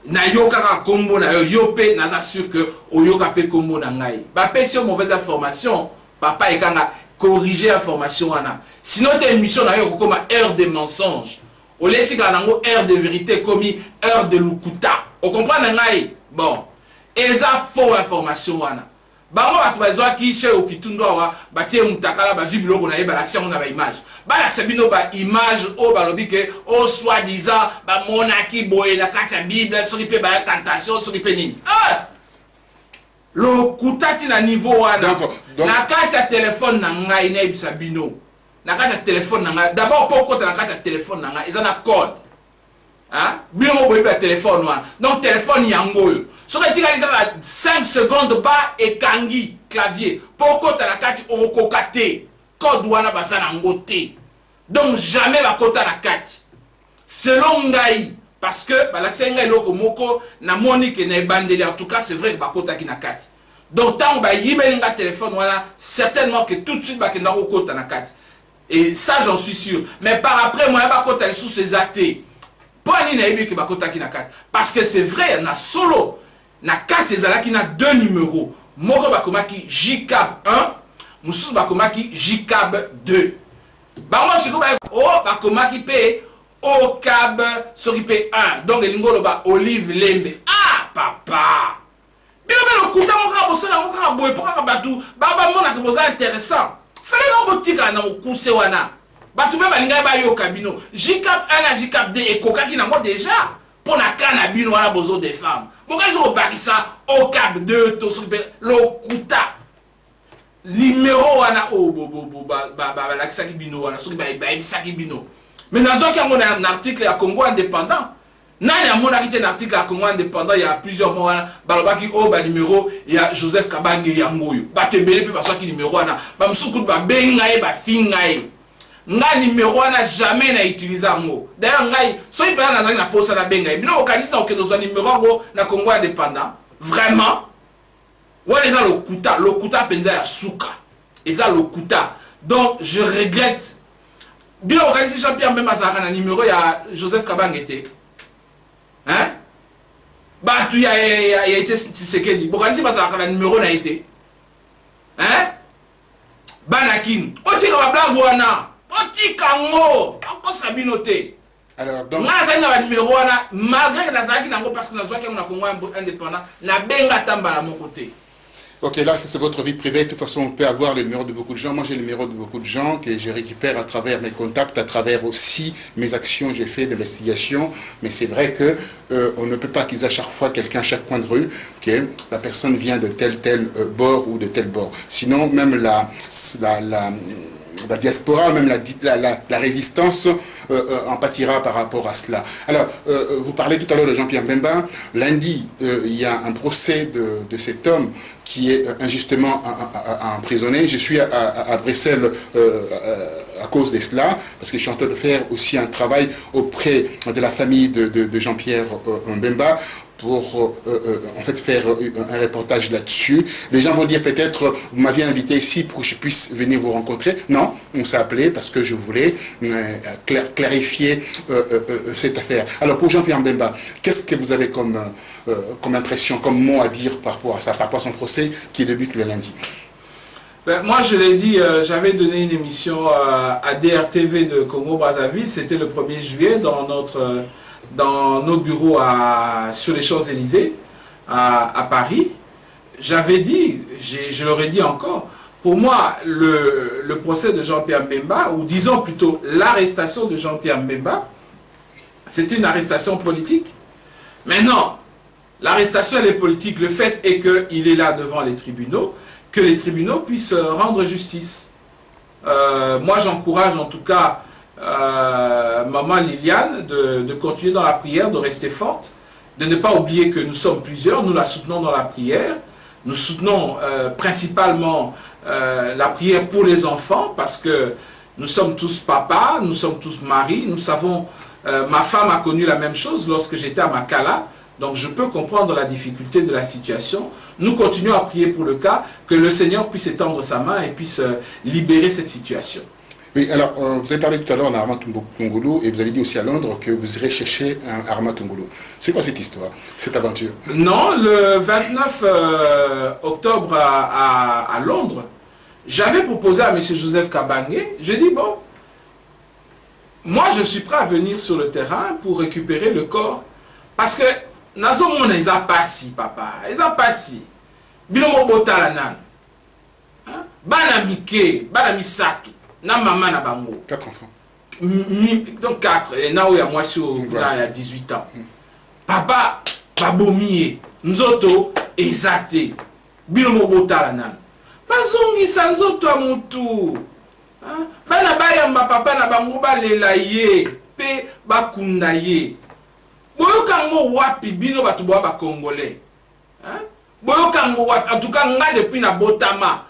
na yoka kombo na yope, na assure que o yoka pe kombo na ngai. Papa, si on mauvaise information, papa, et quand on a corrigé l'information, sinon, tu as une mission na yoka comme heure de mensonge. Au lieu de heure de vérité, comme heure de lukuta. Vous comprenez ngai? Bon, et ça faux information, bango batu bazwa ki chez okitundo wa batie mutakala ba vibilo na yeba l'action na ba image ba l'action bino ba image o ba lobi ke o soi-disant ba monaki boye na kati ya Bible soki pe ba tentation soki pe nini lo kutati na niveau wana na kati ya téléphone na ngai na ibisa bino na kati ya téléphone na ngai d'abord poko na kati ya téléphone na ngai ezana code hein bino mo boye ba téléphone wana donc téléphone yango so que tu as 5 secondes bas et kangi clavier pour que la carte au kokate code wana basana ngote donc jamais ba kota na carte selon ngai parce que l'accès ngai loko moko na monique na bandeli en tout cas c'est vrai que ba kota ki na carte donc tant ba yibelinga téléphone wana certainement que tout de suite ba kenda ko kota na carte et ça j'en suis sûr mais par après moi ba kota sous ces athées pas ni na yibi que ba kota ki na carte parce que c'est vrai na solo na carte ezalaki na 2 numéros moko bakomaki JCAB 1 mususu bakomaki JCAB 2 bango siko ba bakomaki pe OCAB soki pe 1 donc elingo loba Olive Lembe ah papa bino bino lokuta moka bosala moka boye poka batu baba mona ke boza intéressant fallait que botika na mokuse wana batu be balinga ba yo kabino jikap ana jikap de ekoka ki nango déjà pour na kana bino wana bozo des femmes moka zo bakisa au cap 2 to lokuta numéro wana o ba la kisaki bino wana soki ba bisaki bino mais nazo ki ngo na article ya Congo indépendant. Nani a mon arrêté un article à Congo indépendant, il y a plusieurs mois, balobaki oh ba numéro, il y a Joseph Kabange yangoyo. Ba te belé pe parce que numéro ana, ba msuku ba bengaye ba fingaye. Nga numéro ana jamais na utilisé ngo. D'ailleurs ngai, so il peut na zaki na posa na bengaye. Bino okalisi na okendo zo numéro ngo na Congo indépendant. Vraiment. Wa les a lokuta penza ya suka. Eza lokuta. Donc je regrette. Bino okalisi Jean-Pierre même azaka na numéro ya Joseph Kabange était. Hein? Bah tu y a été Tshisekedi. Bon quand si ça a un numéro n'a été. Hein? Banakin. Oti ka blague wana. Oti kango. Kako sabinoté. Alors donc nga ça na numéro wana malgré que nazaki nango parce que nazaki na Congo indépendant na benga tamba à mon côté. Ok, là, c'est votre vie privée. De toute façon, on peut avoir le numéro de beaucoup de gens. Moi, j'ai le numéro de beaucoup de gens que je récupère à travers mes contacts, à travers aussi mes actions. J'ai fait d'investigation. Mais c'est vrai que on ne peut pas qu'ils aient à chaque fois quelqu'un à chaque coin de rue, que la personne vient de tel bord ou de tel bord. Sinon, même la diaspora, même la résistance en pâtira par rapport à cela. Alors, vous parlez tout à l'heure de Jean-Pierre Mbemba. Lundi, il y a un procès de cet homme qui est injustement emprisonné. Je suis à Bruxelles à cause de cela, parce que je suis en train de faire aussi un travail auprès de la famille de Jean-Pierre Mbemba pour en fait faire un reportage là-dessus. Les gens vont dire peut-être, vous m'aviez invité ici pour que je puisse venir vous rencontrer. Non, on s'est appelé parce que je voulais clarifier cette affaire. Alors pour Jean-Pierre Mbemba, qu'est-ce que vous avez comme impression, comme mot à dire par rapport à ça, par rapport à son procès qui débute le lundi? Ben, moi, je l'ai dit, j'avais donné une émission à DRTV de Congo-Brazzaville, c'était le 1er juillet dans nos bureaux sur les Champs-Élysées à Paris. J'avais dit, je l'aurais dit encore, pour moi, le procès de Jean-Pierre Mbemba, ou disons plutôt l'arrestation de Jean-Pierre Mbemba, c'était une arrestation politique. Mais non, l'arrestation elle est politique. Le fait est qu'il est là devant les tribunaux, que les tribunaux puissent rendre justice. Moi, j'encourage en tout cas maman Liliane de continuer dans la prière, de rester forte, de ne pas oublier que nous sommes plusieurs, nous la soutenons dans la prière, nous soutenons principalement la prière pour les enfants parce que nous sommes tous papas, nous sommes tous maris, nous savons, ma femme a connu la même chose lorsque j'étais à Makala, donc je peux comprendre la difficulté de la situation. Nous continuons à prier pour le cas, que le Seigneur puisse étendre sa main et puisse libérer cette situation. Oui, alors, vous avez parlé tout à l'heure d'Arma Tungulu et vous avez dit aussi à Londres que vous irez chercher un Arma Tungulu. C'est quoi cette histoire, cette aventure? Non, le 29 octobre à Londres, j'avais proposé à M. Joseph Kabange, j'ai dit, bon, moi je suis prêt à venir sur le terrain pour récupérer le corps. Parce que, nazo mona ils a pas si, papa, ils a pas si. Bilomo botalanan. Bana mike, bana misato. Na maman na bango. 4 enfants. Donc 4. Et là où il y a moi sur il y a 18 ans. Papa, babomiye. Nzoto, ezate. Bilomo botalanan. Bazongi sanzoto amutu. Bana bayamba papa na bango balela ye. Pe bakunda ye. Boyokango wapi bino batu ba congolais. Boyokango wapi en tout cas nga depuis na Botama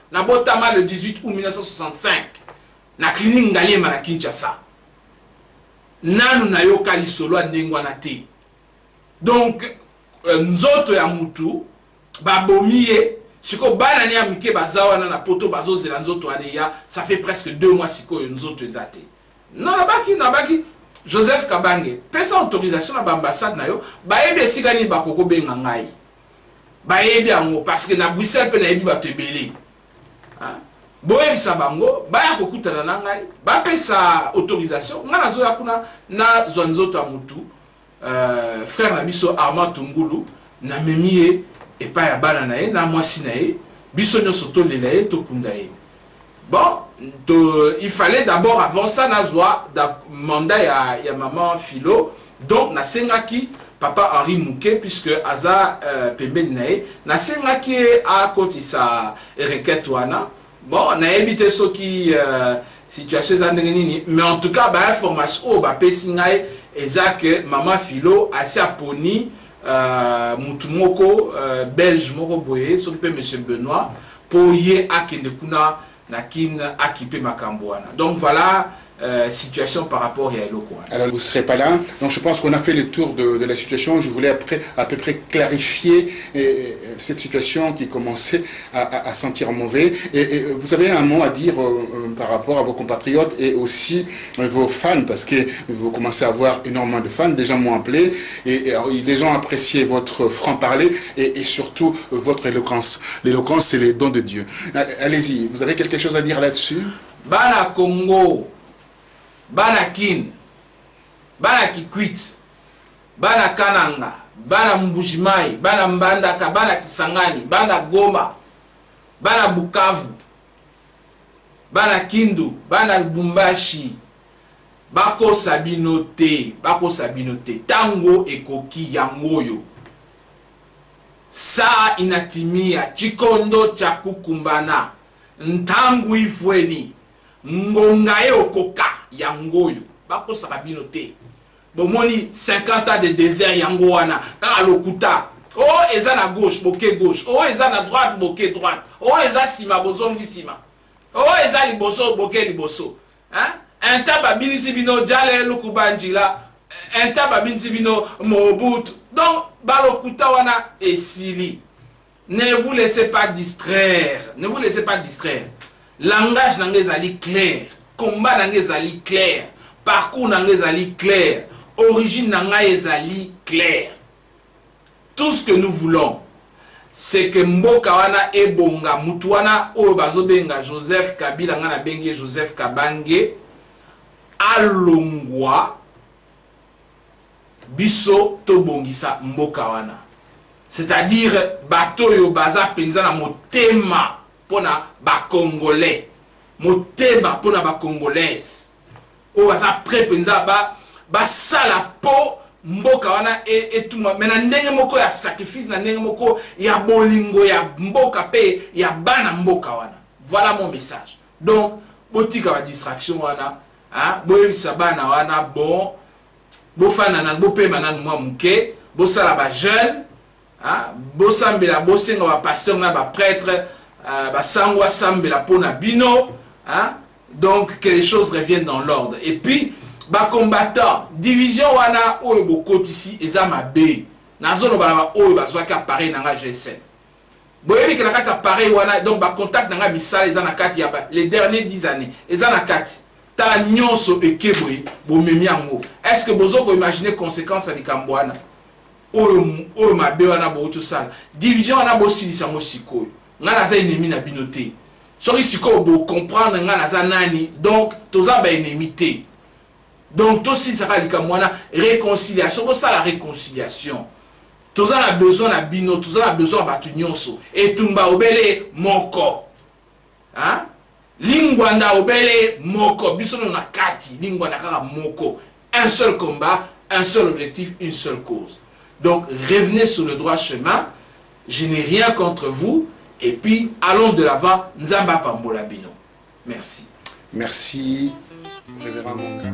le 18 août 1965 na clinique Ngaliema na Kinshasa. Nanu na yoka lisolo ndengwana te. Donc nzoto ya mutu babomiye siko bana ni amike bazawa na poto bazozela nzoto aneya ça fait presque 2 mois siko nzoto ezate. Non nabaki Joseph Kabange, pesa autorisation à l'ambassade na yo, bayebi esigani bakoko benga ngai. Bayebi ango parce que na Bruxelles pe na yebi bato ebele. Boyebi sa bango, baya kokutana na ngai, ba pesa autorisation, nga nazo ya kuna na zwanzoto amutu, frère na biso Armand Tungulu, na memie et pas ya bana na ye na mwasi na ye biso nyonso tolela ye tokunda ye. Bon, il fallait d'abord avant ça nazwa mandat ya maman Philo, donc nasengaki papa Henri Mouké puisque aza pembeni na ye nasengaki a kotisa requête wana. Bon, na évité ce qui situation za ndenge nini, mais en tout cas ba information ba pesi ngai eza que maman Philo asi aponi mutu moko belge moko boye so pe monsieur Benoît pour ye akende kuna na kin akipe makambo wana. Donc voilà situation par rapport à Eloko. Alors vous ne serez pas là, donc je pense qu'on a fait le tour de la situation. Je voulais à peu près clarifier cette situation qui commençait à sentir mauvais. Et vous avez un mot à dire par rapport à vos compatriotes et aussi vos fans, parce que vous commencez à avoir énormément de fans, des gens m'ont appelé, et les gens appréciaient votre franc-parler et surtout votre éloquence. L'éloquence, c'est les dons de Dieu. Allez-y, vous avez quelque chose à dire là-dessus? Bana Congo, Bana Kin, Bana Kikwit, Bana Kananga, Bana Mbujimai, Bana Mbandaka, Bana Kisangani, Bana Goma, Bana Bukavu, Bana Kindu, Bana Lubumbashi, Bako Sabinote, Tango Ekoki Yangoyo. Saa inatimia, Chikondo Chakukumbana, Ntangu Ifweni, Ngongae Okoka Yangoyo, Bako Sabinote. Bomoni 50 ans de désert Yangoana, Kalokuta. Oh, eza na gauche, boke gauche. Oh, eza na droite, boke droite. Oh, eza sima, bozongi sima. Oh, eza liboso, boke liboso. Hein? Un taba binisi bino jale lukubanjila. Un taba binisi bino mobutu. Donc, balokuta wana esili. Ne vous laissez pas distraire. Ne vous laissez pas distraire. Langage n'angezali clair. Combat n'angezali clair. Parcours n'angezali clair. Origine n'angezali clair. Tout ce que nous voulons, c'est que Mboka wana ebonga mutuana o bazobenga Joseph Kabila ngana bengi Joseph Kabange alongwa biso tobongisa Mboka wana. C'est-à-dire bato yo baza penza na motema pona ba Congolais, motema pona ba Congolaise. O baza prêt penza ba sala po Mboka wana etuma mena ndenge moko ya sacrifice na ndenge moko ya bolingo ya mboka pe ya bana mboka wana. Voilà mon message. Donc botika wa distraction wana, hein, boyebisa bana wana bon bofana na bopema na mwa muke, bosala ba jeune, hein, bosambela bosenga ba pasteur na ba prêtre, ba sangwa sambela pona bino, hein. Donc que les choses reviennent dans l'ordre. Et puis ba combattant division wana oyo bokotisi eza mabe nazono bana oyo bazwaka appareil nanga GSM boyebi ke na kati appareil wana donc ba contact nanga misala eza na kati ya les derniers 10 années eza na kati tala nyonso ekeboye bomemi yango. Est-ce que bozoko imaginer conséquence ya likambo wana oyo mabe wana boto sala division wana bosilisa mo sikoyo ngana za ennemi na binote soki sikoyo bo comprendre ngana za nani, donc toza ba ennemi te. Donc, tout ça, c'est la réconciliation. C'est ça la réconciliation. Tout ça a besoin de bino, tout ça a besoin de batunyonso. Et tout mba obele moko. Hein? Lingwanda obele moko. Bisono na kati. Lingwanda kaka moko. Un seul combat, un seul objectif, une seule cause. Donc, revenez sur le droit chemin. Je n'ai rien contre vous. Et puis, allons de l'avant. Nzamba pambola bino. Merci. Merci, révérend Moka.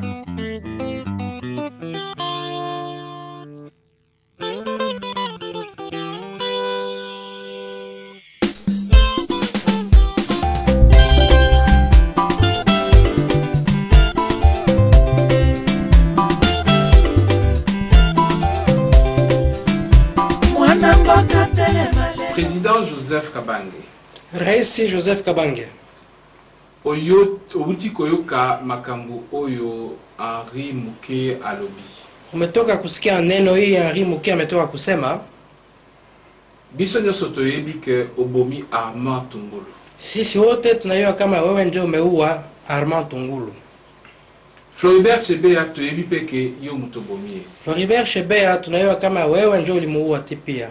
Président Joseph Kabange. Raisi Joseph Kabange. Oyo outi koyoka makambo oyo Henri Mouké alobi. Umetoka kusikia neno hii Henri Mouké ametoka kusema. Biso nyoso toyebi ke obomi Armand Tungulu. Sisi wote tunajua kama wewe ndio umeua Armand Tungulu. Floribert Chebeya toyebi peke yo mutobomie. Floribert Chebeya tunajua kama wewe ndio ulimuua tipia.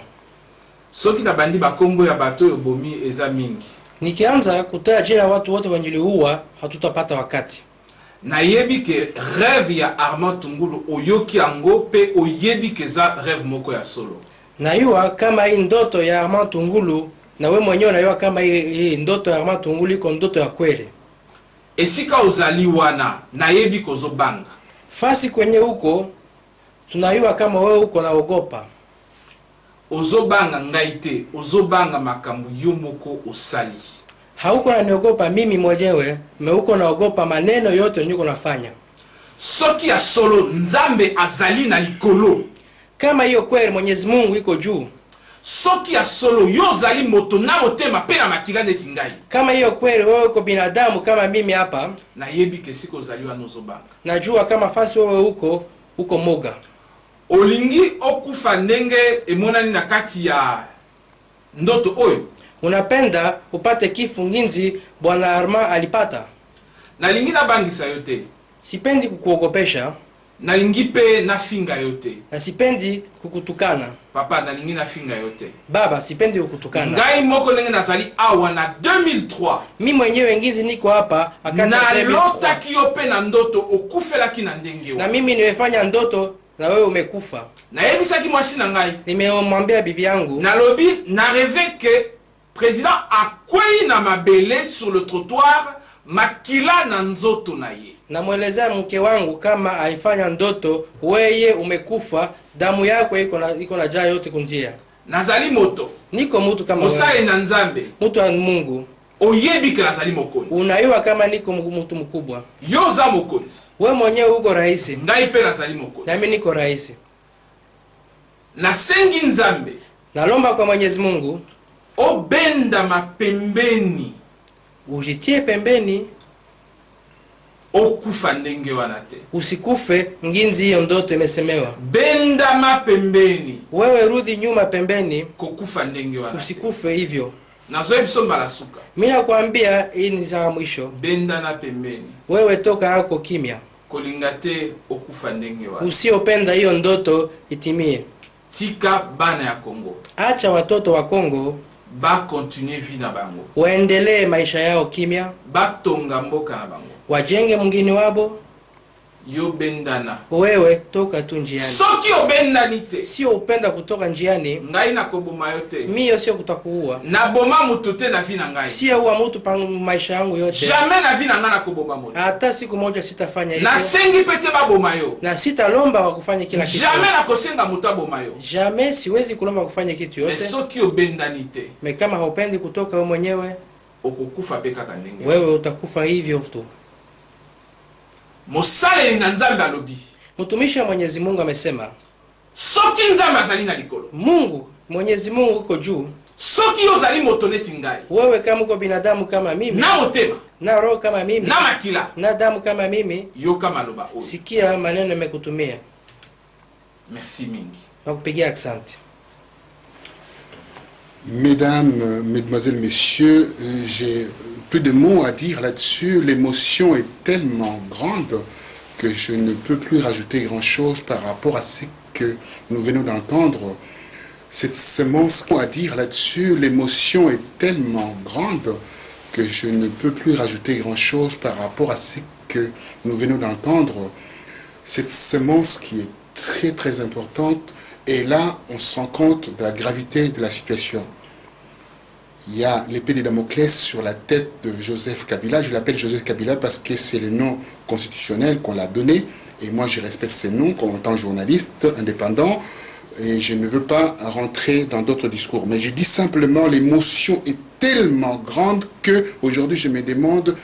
soki na bandi bakombo ya bato yo bomi eza mingi. Nikianza kutaja jina ya watu wote wenye niliua hatutapata wakati. Na yebi ke rêve ya Armand Tungulu oyoki yango pe oyebi ke za rêve moko ya solo. Na yua kama hii ndoto ya Armand Tungulu na we mwenyewe na yua kama hii ndoto ya Armand Tungulu iko ndoto ya kweli. Esika ozali wana na yebi kozobanga. Fasi kwenye huko tunayua kama wewe uko na ogopa. Ozobanga ngaite, ozobanga makambo yomoko osali. Hauko na niogopa mimi mwenyewe, meuko na ogopa maneno yote niko nafanya. Soki ya solo Nzambe azali na likolo. Kama hiyo kweli Mwenyezi Mungu iko juu. Soki ya solo yozali moto na motema pe na makila neti ngai. Kama hiyo kweli wewe uko binadamu kama mimi hapa, na yebi ke siko ozaliwa nozobanga. Najua kama fasi wewe uko moga. Olingi okufa ndenge emonani na kati ya ndoto oyo. Unapenda upate kifu nginzi Bwana Armand alipata. Nalingi na bangisa yote. Sipendi kukuogopesha. Nalingi pe na finga yote. Na sipendi kukutukana. Papa nalingi na finga yote. Baba sipendi kukutukana. Ngai moko ndenge nazali awa na 2003. Mimi mwenyewe ngizi niko hapa akati na 2003. Na lota kiyope na ndoto okufela kina ndenge wa. Na mimi nimefanya ndoto na wewe umekufa. Na yebisaki mwasi na ngai. Nimemwambia bibi yangu. Na lobi na rêvé que président akwei na mabele sur le trottoir makila na nzoto na ye. Na mwelezea mke wangu kama alifanya ndoto weye umekufa, damu yako iko na jaa yote kunjia. Nazali moto. Niko mtu kama wewe. Osai na Nzambe. Mtu wa Mungu. Oyebi ke nazali mokonzi. Unayua kama niko mtu mkubwa. Yoza mokonzi. Wewe mwenyewe uko rais. Ngai pe nazali mokonzi. Na mimi niko rais. Na sengi Nzambe. Nalomba kwa Mwenyezi Mungu. Obenda mapembeni. Ujitie pembeni. Okufa ndenge wana te. Usikufe nginzi hiyo ndoto imesemewa. Benda mapembeni. Wewe rudi nyuma pembeni. Kokufa ndenge wana. Usikufe hivyo. Nazoe bisomba la suka. Mimi nakwambia hii ni za mwisho. Benda na pembeni. Wewe toka hako kimya. Kolingate okufa ndenge wana. Usiopenda hiyo ndoto itimie. Tika bana ya Kongo. Acha watoto wa Kongo ba continue vie na bango. Waendelee maisha yao kimya. Ba tonga mboka na bango. Wajenge mwingine wabo. Yo bendana. Wewe toka tu njiani. Soki obenda nite. Sio upenda kutoka njiani. Ngai na koboma yote. Mimi sio kutakuua. Na boma mutote na vina ngai. Sio uwa mtu pa maisha yangu yote. Jamais na vina ngana koboma moto. Hata siku moja sitafanya hivyo. Na sengi pete ba boma yo. Na sitalomba wa kufanya kila kitu. Jamais na kosenga muta boma yo. Jamais siwezi kulomba kufanya kitu yote. Soki obenda nite. Kama haupendi kutoka wewe mwenyewe, okukufa peka kanenge. Wewe utakufa hivyo tu. Mosale ni Nzambe alobi. Mtumishi wa Mwenyezi Mungu amesema. Soki Nzambe azali na likolo. Mungu, Mwenyezi Mungu uko juu. Soki ozali motoneti ngai. Wewe kama uko binadamu kama mimi. Na motema. Na roho kama mimi. Na makila. Na damu kama mimi. Yo kama loba o. Sikia maneno nimekutumia. Merci mingi. Nakupigia asante. Mesdames, mesdemoiselles, messieurs, j'ai plus de mots à dire là-dessus. L'émotion est tellement grande que je ne peux plus rajouter grand-chose par rapport à ce que nous venons d'entendre. Cette sémence à dire là-dessus, l'émotion est tellement grande que je ne peux plus rajouter grand-chose par rapport à ce que nous venons d'entendre. Cette sémence qui est très très importante, et là on se rend compte de la gravité de la situation. Il y a l'épée de Damoclès sur la tête de Joseph Kabila. Je l'appelle Joseph Kabila parce que c'est le nom constitutionnel qu'on l'a donné. Et moi, je respecte ce nom en tant que journaliste indépendant. Et je ne veux pas rentrer dans d'autres discours. Mais je dis simplement, l'émotion est tellement grande qu'aujourd'hui, je me demande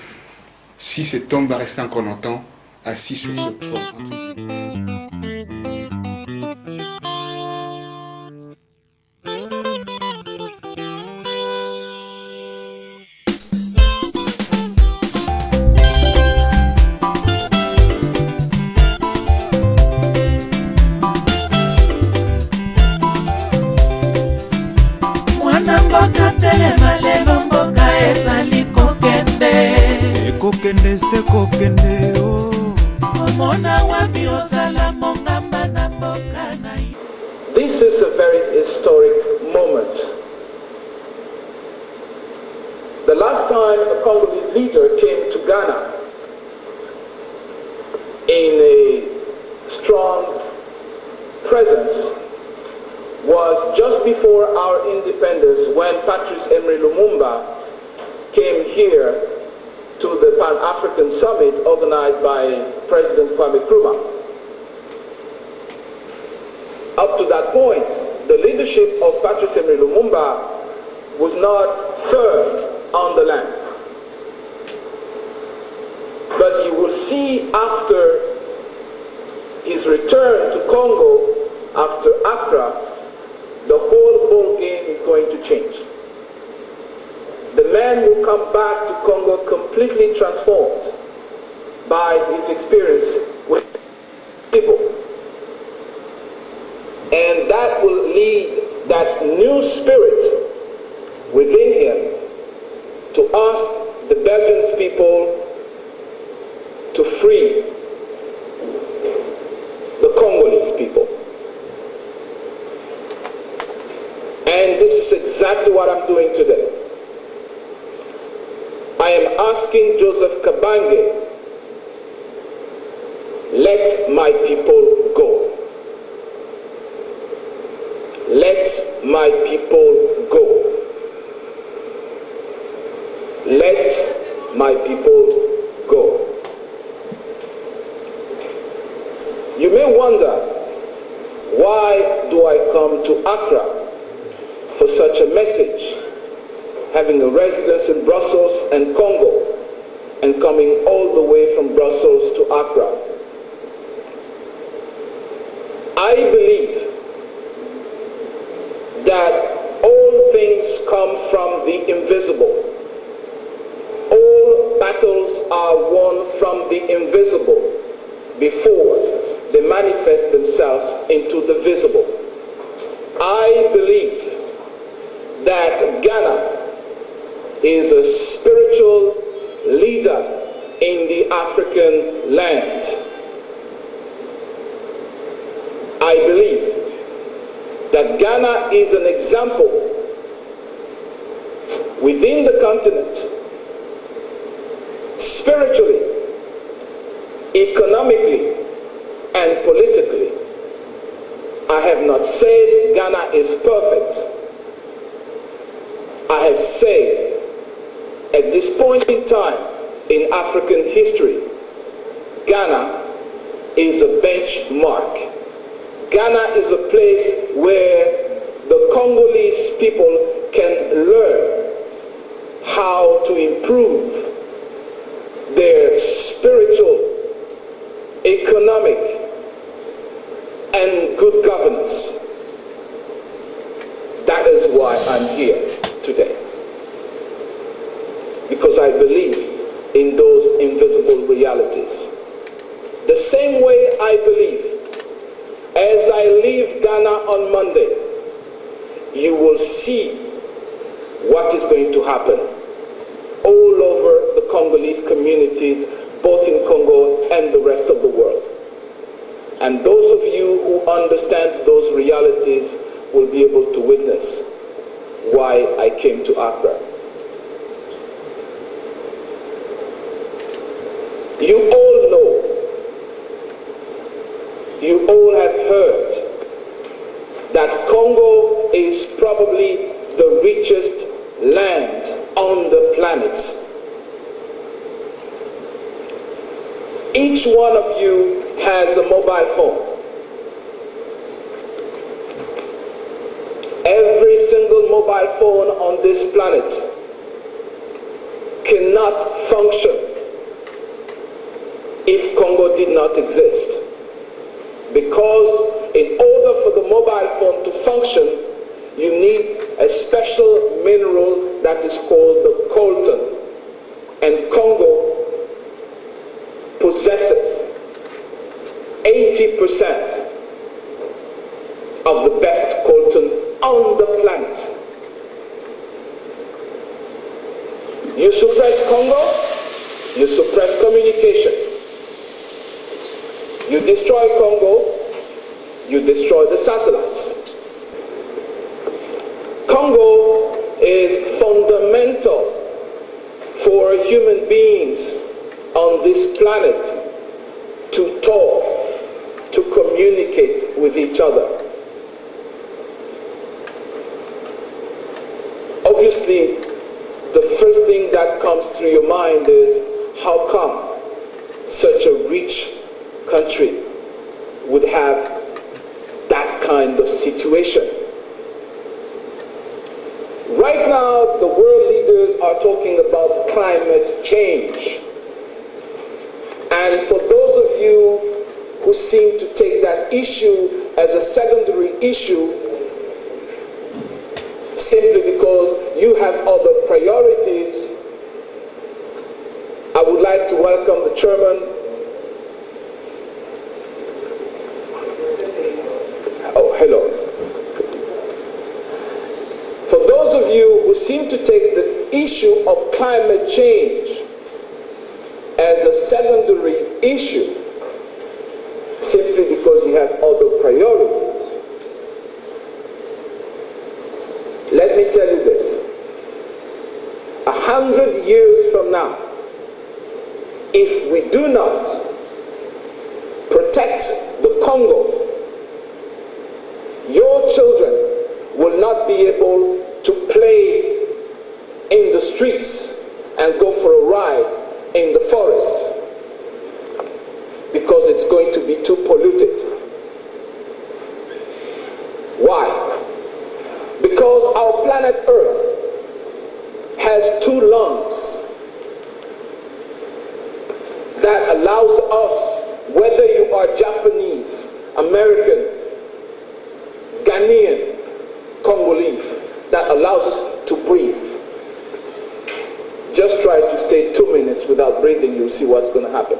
si cet homme va rester encore longtemps assis sur ce trône. This is a very historic moment. time a Congolese leader came to Ghana in a strong presence was just before our independence, when Patrice Emery Lumumba came here to the Pan-African Summit organized by President Kwame Nkrumah. Up to that point, the leadership of Patrice Emery Lumumba was not firm on the land. But you will see after his return to Congo, after Accra, the whole ball game is going to change. The man will come back to Congo completely transformed by his experience with people. And that will lead that new spirit within him to ask the Belgian people to free the Congolese people. And this is exactly what I'm doing today. I am asking Joseph Kabange, let my people go. Let my people go. Let my people go. You may wonder, why do I come to Accra for such a message, having a residence in Brussels and Congo, and coming all the way from Brussels to Accra? I believe that all things come from the invisible. All battles are won from the invisible before they manifest themselves into the visible. I believe that Ghana is a spiritual leader in the African land. I believe that Ghana is an example within the continent, spiritually, economically, and politically. I have not said Ghana is perfect. I have said at this point in time in African history, Ghana is a benchmark. Ghana is a place where the Congolese people can learn how to improve their spiritual, economic, and good governance. That is why I'm here today. Because I believe in those invisible realities. The same way I believe, as I leave Ghana on Monday, you will see what is going to happen all over the Congolese communities, both in Congo and the rest of the world. And those of you who understand those realities will be able to witness why I came to Accra. You all know, you all have heard that Congo is probably the richest land on the planet. Each one of you has a mobile phone. Every single mobile phone on this planet cannot function if Congo did not exist. Because in order for the mobile phone to function, you need a special mineral that is called the coltan. And Congo possesses 80% of the best coltan on the planet. You suppress Congo, you suppress communication. You destroy Congo, you destroy the satellites. Congo is fundamental for human beings on this planet to talk, to communicate with each other. Obviously, the first thing that comes through your mind is, how come such a rich country would have that kind of situation? Right now, the world leaders are talking about climate change. And for those of you who seem to take that issue as a secondary issue, simply because you have other priorities, I would like to welcome the chairman. Oh, hello. For those of you who seem to take the issue of climate change as a secondary issue, simply because you have other priorities, let me tell you this. 100 years from now, if we do not protect the Congo, your children will not be able to play in the streets and go for a ride in the forests because it's going to be too polluted. Why? Because our planet Earth has 2 lungs that allows us, whether you are Japanese, American, Ghanaian, Congolese, that allows us to breathe. Just try to stay 2 minutes without breathing, you'll see what's going to happen.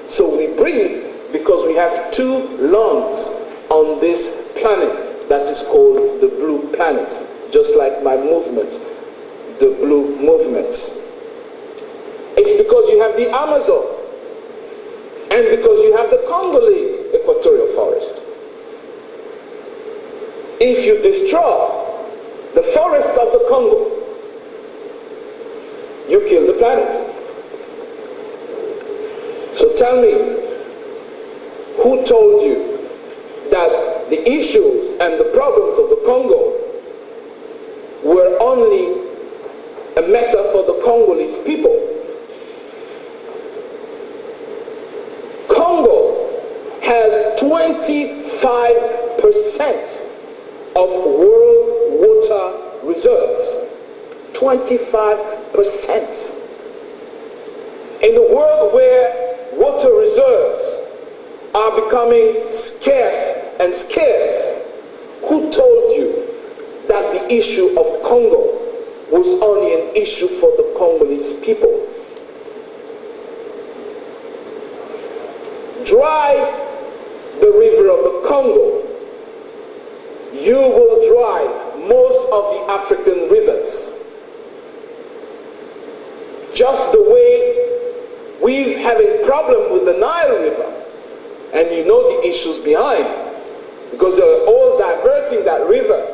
So we breathe because we have 2 lungs on this planet that is called the blue planet, just like my movement, the blue movement. It's because you have the Amazon and because you have the Congolese equatorial forest. If you destroy the forest of the Congo, you kill the planet. So tell me, who told you that the issues and the problems of the Congo were only a matter for the Congolese people? Congo has 25% of world water reserves. 25%. In a world where water reserves are becoming scarce and scarce, who told you that the issue of Congo was only an issue for the Congolese people? Dry the river of the Congo, you will dry most of the African rivers. Just the way we've having problem with the Nile River, and you know the issues behind, because they're all diverting that river.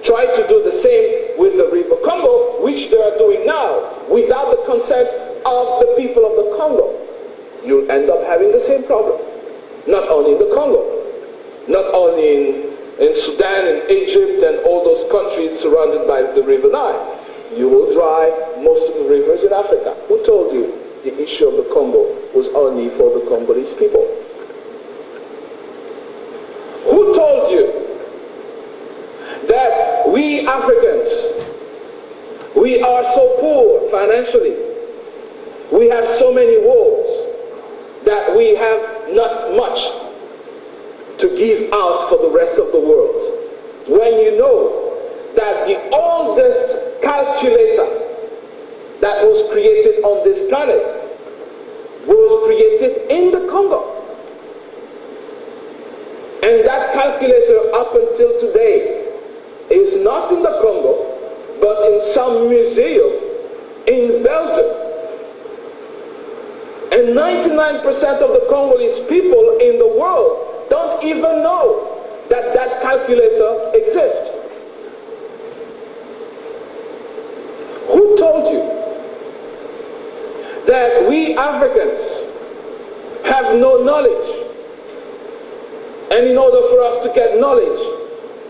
Try to do the same with the River Congo, which they are doing now, without the consent of the people of the Congo. You'll end up having the same problem. Not only in the Congo, not only in Sudan and Egypt and all those countries surrounded by the River Nile. You will dry most of the rivers in Africa. Who told you the issue of the Congo was only for the Congolese people? Who told you that we Africans, we are so poor financially, we have so many wars, that we have not much to give out for the rest of the world, when you know that the oldest calculator that was created on this planet was created in the Congo? And that calculator up until today is not in the Congo, but in some museum in Belgium. And 99% of the Congolese people in the world don't even know that that calculator exists. Who told you that we Africans have no knowledge. And in order for us to get knowledge,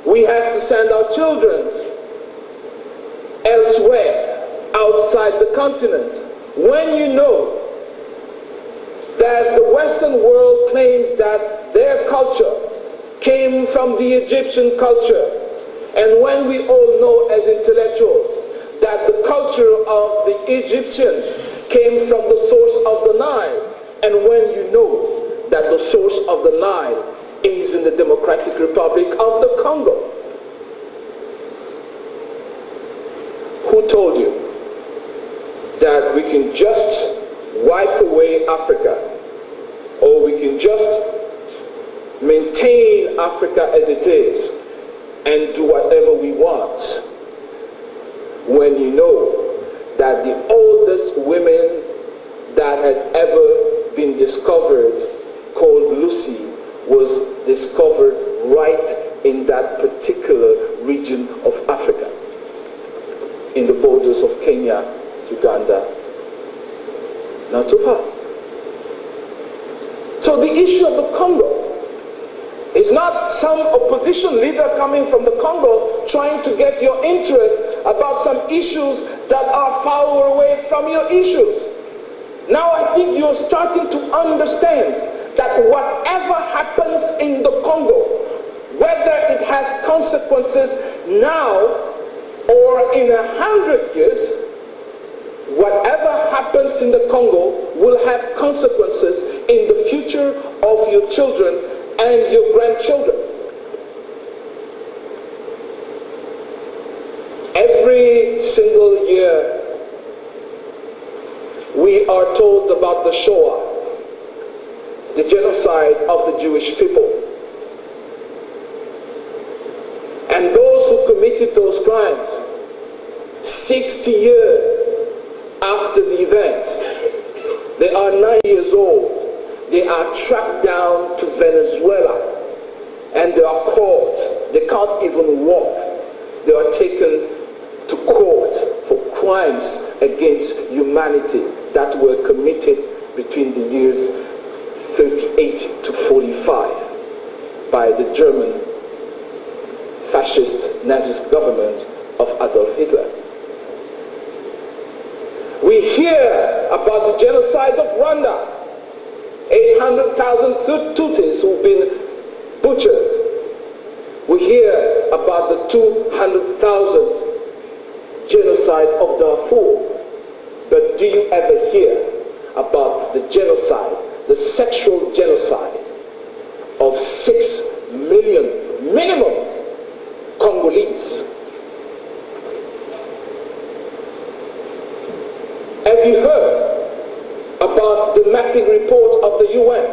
we have to send our children elsewhere, outside the continent. When you know that the Western world claims that their culture came from the Egyptian culture, and when we all know as intellectuals that the culture of the Egyptians came from the source of the Nile, and when you know that the source of the Nile is in the Democratic Republic of the Congo, who told you that we can just wipe away Africa, or we can just maintain Africa as it is and do whatever we want, when you know that the oldest woman that has ever been discovered, called Lucy, was discovered right in that particular region of Africa, in the borders of Kenya, Uganda, not too far. So the issue of the Congo is not some opposition leader coming from the Congo trying to get your interest about some issues that are far away from your issues. Now I think you're starting to understand that whatever happens in the Congo, whether it has consequences now or in 100 years, whatever happens in the Congo will have consequences in the future of your children and your grandchildren. Every single year we are told about the Shoah, the genocide of the Jewish people. And those who committed those crimes, 60 years after the events, they are 9 years old. They are tracked down to Venezuela and they are caught. They can't even walk. They are taken to court for crimes against humanity that were committed between the years 38 to 45 by the German fascist Nazi government of Adolf Hitler. We hear about the genocide of Rwanda. 800,000 Tutsis who've been butchered. We hear about the 200,000 genocide of Darfur. But do you ever hear about the genocide, the sexual genocide of 6 million minimum Congolese? Have you heard about the mapping report of the UN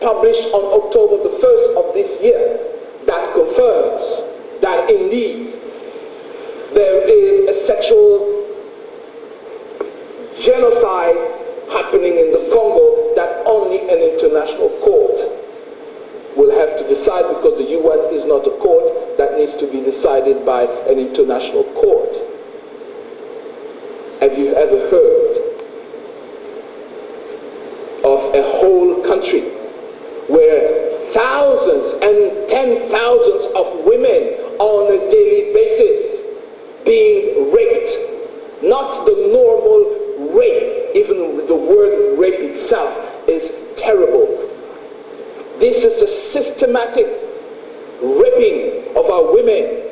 published on October the 1st of this year that confirms that indeed there is a sexual genocide happening in the Congo that only an international court will have to decide, because the UN is not a court that needs to be decided by an international court? Have you ever heard of a whole country where thousands and 10,000s of women on a daily basis being raped? Not the normal rape, even the word rape itself is terrible. This is a systematic raping of our women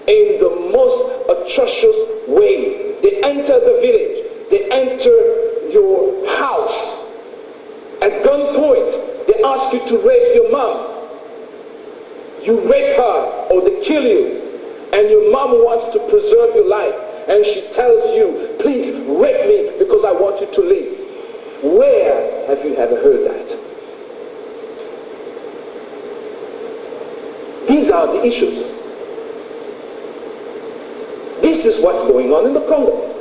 in the most atrocious way. They enter the village, they enter your house. At gunpoint, they ask you to rape your mom. You rape her or they kill you. And your mom wants to preserve your life. And she tells you, please rape me because I want you to live. Where have you ever heard that? These are the issues. This is what's going on in the Congo.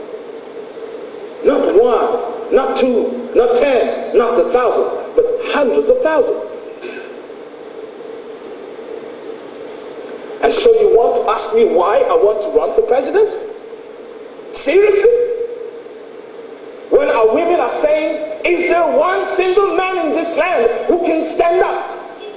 Not one, not two, not 10, not the thousands, but hundreds of thousands. And so you want to ask me why I want to run for president? Seriously? When I our women are saying, is there one single man in this land who can stand up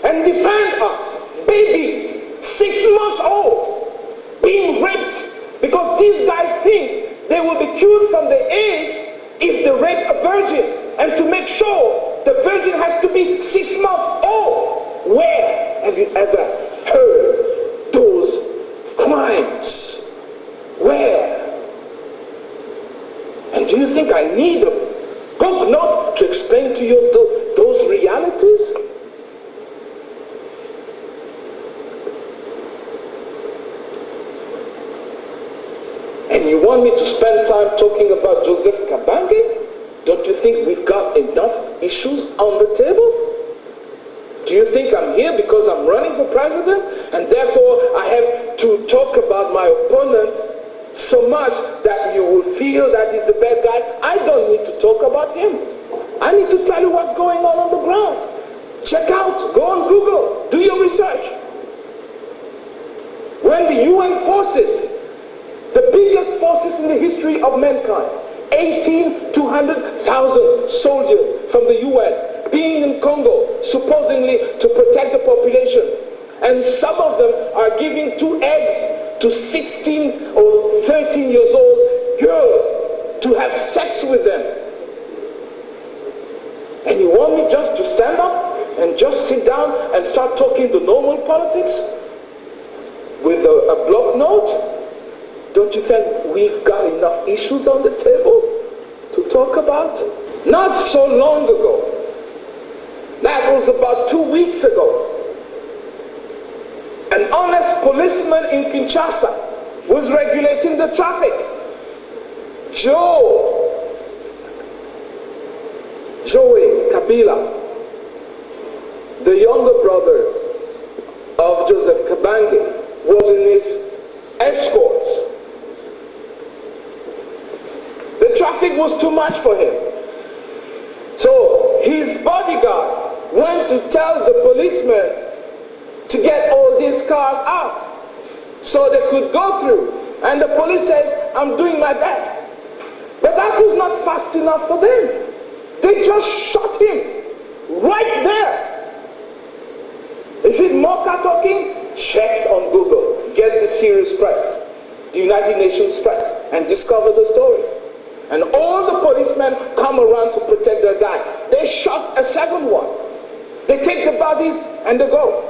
and defend us? Babies, 6 months old, being raped because these guys think they will be cured from the AIDS if they rape a virgin, and to make sure the virgin has to be 6 months old. Where have you ever heard those crimes? Where? And do you think I need a book note to explain to you those realities? And you want me to spend time talking about Joseph Kabange? Don't you think we've got enough issues on the table? Do you think I'm here because I'm running for president and therefore I have to talk about my opponent so much that you will feel that he's the bad guy? I don't need to talk about him. I need to tell you what's going on the ground. Check out, go on Google, do your research. When the UN forces, the biggest forces in the history of mankind, 18 to 100,000 soldiers from the UN being in Congo, supposedly to protect the population. And some of them are giving 2 eggs to 16 or 13 years old girls to have sex with them. And you want me just to stand up and just sit down and start talking the normal politics with a block note? Don't you think we've got enough issues on the table to talk about? Not so long ago, that was about 2 weeks ago, an honest policeman in Kinshasa was regulating the traffic. Joey Kabila, the younger brother of Joseph Kabange, was in his escorts. The traffic was too much for him. So his bodyguards went to tell the policemen to get all these cars out so they could go through. And the police says, I'm doing my best. But that was not fast enough for them. They just shot him right there. Is it Mocha talking? Check on Google. Get the Serious Press, the United Nations Press, and discover the story. And all the policemen come around to protect their guy. They shot a second one. They take the bodies and they go.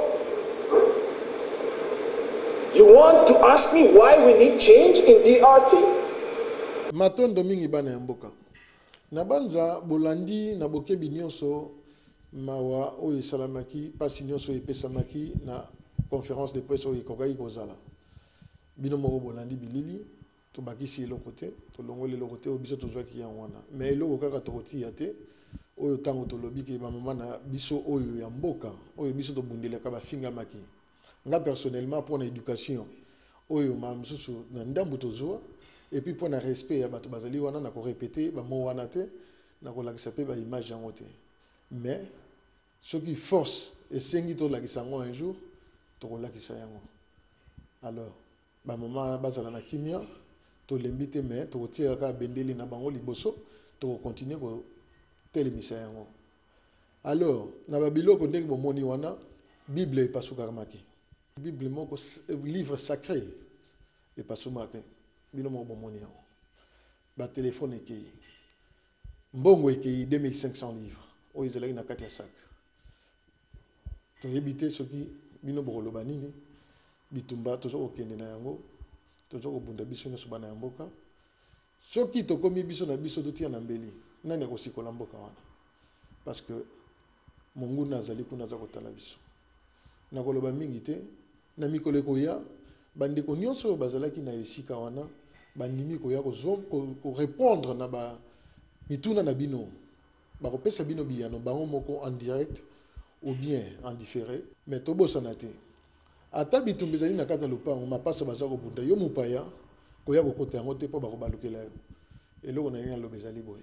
You want to ask me why we need change in DRC? Matondo mingi bana yamboka. Nabanza bolandi na bokebi nyonso mawa oyo salamaki pasi nyonso epesamaki na conférence de presse oyo kokai kozala. Bino moko bolandi bilili to bakisi eloko te to longoli eloko te obiso tozwaki yango wana. Mais eloko kaka tokoti ya te oyo tango tolobi ke ba mama na biso oyo ya mboka oyo biso to bundelaka ba finga maki. Nga personnellement pour l'éducation oyo ma msusu na ndambu tozwa et puis pour le respect ya bato bazali wana na ko répéter ba mo wana te na ko lakisa pe ba image yango te. Mais ce qui force et sengi to lakisa ngo un jour to ko lakisa yango. Alors ba mama bazala na kimia to lembite mais to tia ka bendeli na bango liboso to continuer ko telemisa yango. Alors na ba biloko ndenge bomoni wana Bible epasukamaki. Bible moko livre sacré epasumaki. Bino mo bomoni yango. Ba téléphone ekei. Mbongo ekei 2500 livres. Oyo ezalaki na kati ya sac. To yebite soki bino bokoloba nini bitumba tozo kokende na yango tozo kobunda biso nyonso bana ya mboka. Soki tokomi biso na biso totia na mbeli nani akosikola mboka wana? Parce que monguna azali kuna za kotala biso. Na koloba mingi te na mikolo koya bandeko nyonso bazalaki na esika wana bandimi koya ko répondre na ba mituna na bino ba kopesa bino biyano bango moko en direct ou bien en différé mais tobosana te ata bitumba ezali na kata lopango mapasa baza kobunda yo mopaya koya kokota yango te mpo bakobalukela yo eloko na ye aloba ezali boye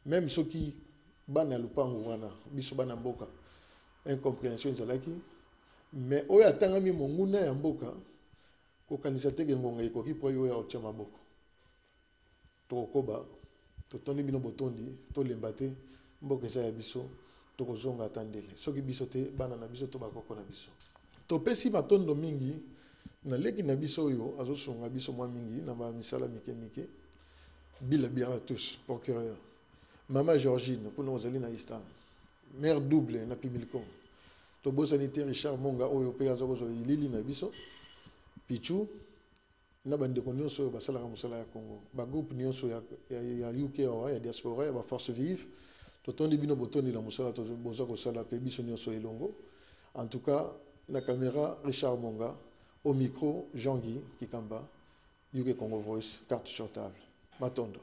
même soki bana ya lopango wana biso bana mboka incompréhension ezalaki mais oyo atangami monguna ya mboka kokanisa teke ngonga ekoki po oyo ya otia maboko tokokoba totondi bino botondi tolemba te mboka eza ya biso tokozonga ata ndele soki biso te bana na biso to bakoko na biso topesi matondo mingi na leki na biso oyo azosunga biso mwa mingi na bamisala mike mike Bila Biratus procureur Mama Georgine pour nous aller na Istam mère double na Pimilcom tobo sanitaire Richard Monga oyo pe azokozo lili na biso Pichu na bande ko nyonso basala ka musala ya Congo ba groupe nyonso ya UK ya diaspora ya ba force vive totondi bino botoni la musala to boza ko sala pe biso nyonso elongo en tout cas na caméra Richard Monga au micro Jean-Guy Kikamba UK Congo Voice carte sur table Matondo.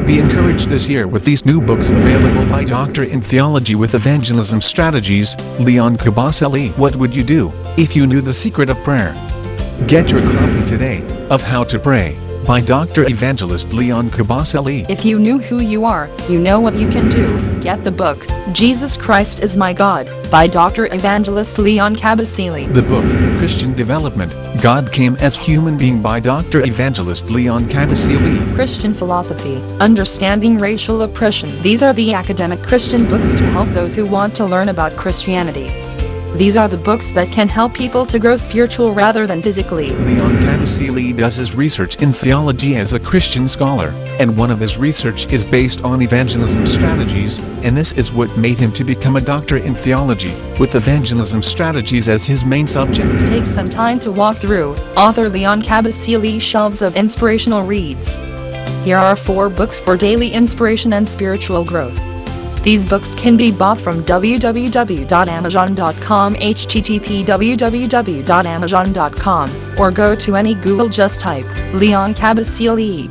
Be encouraged this year with these new books available by Doctor in Theology with Evangelism Strategies, Leon Kabasele. What would you do if you knew the secret of prayer? Get your copy today of How to Pray by Dr. Evangelist Leon Kabasele. If you knew who you are, you know what you can do. Get the book, Jesus Christ is My God, by Dr. Evangelist Leon Kabasele. The book, Christian Development, God Came as Human Being by Dr. Evangelist Leon Kabasele. Christian Philosophy, Understanding Racial Oppression. These are the academic Christian books to help those who want to learn about Christianity. These are the books that can help people to grow spiritual rather than physically. Leon Kabasele does his research in theology as a Christian scholar, and one of his research is based on evangelism strategies, and this is what made him to become a doctor in theology, with evangelism strategies as his main subject. Take some time to walk through author Leon Kabasele's shelves of inspirational reads. Here are 4 books for daily inspiration and spiritual growth. These books can be bought from www.amazon.com, http://www.amazon.com, or go to any Google, just type Leon Kabasele.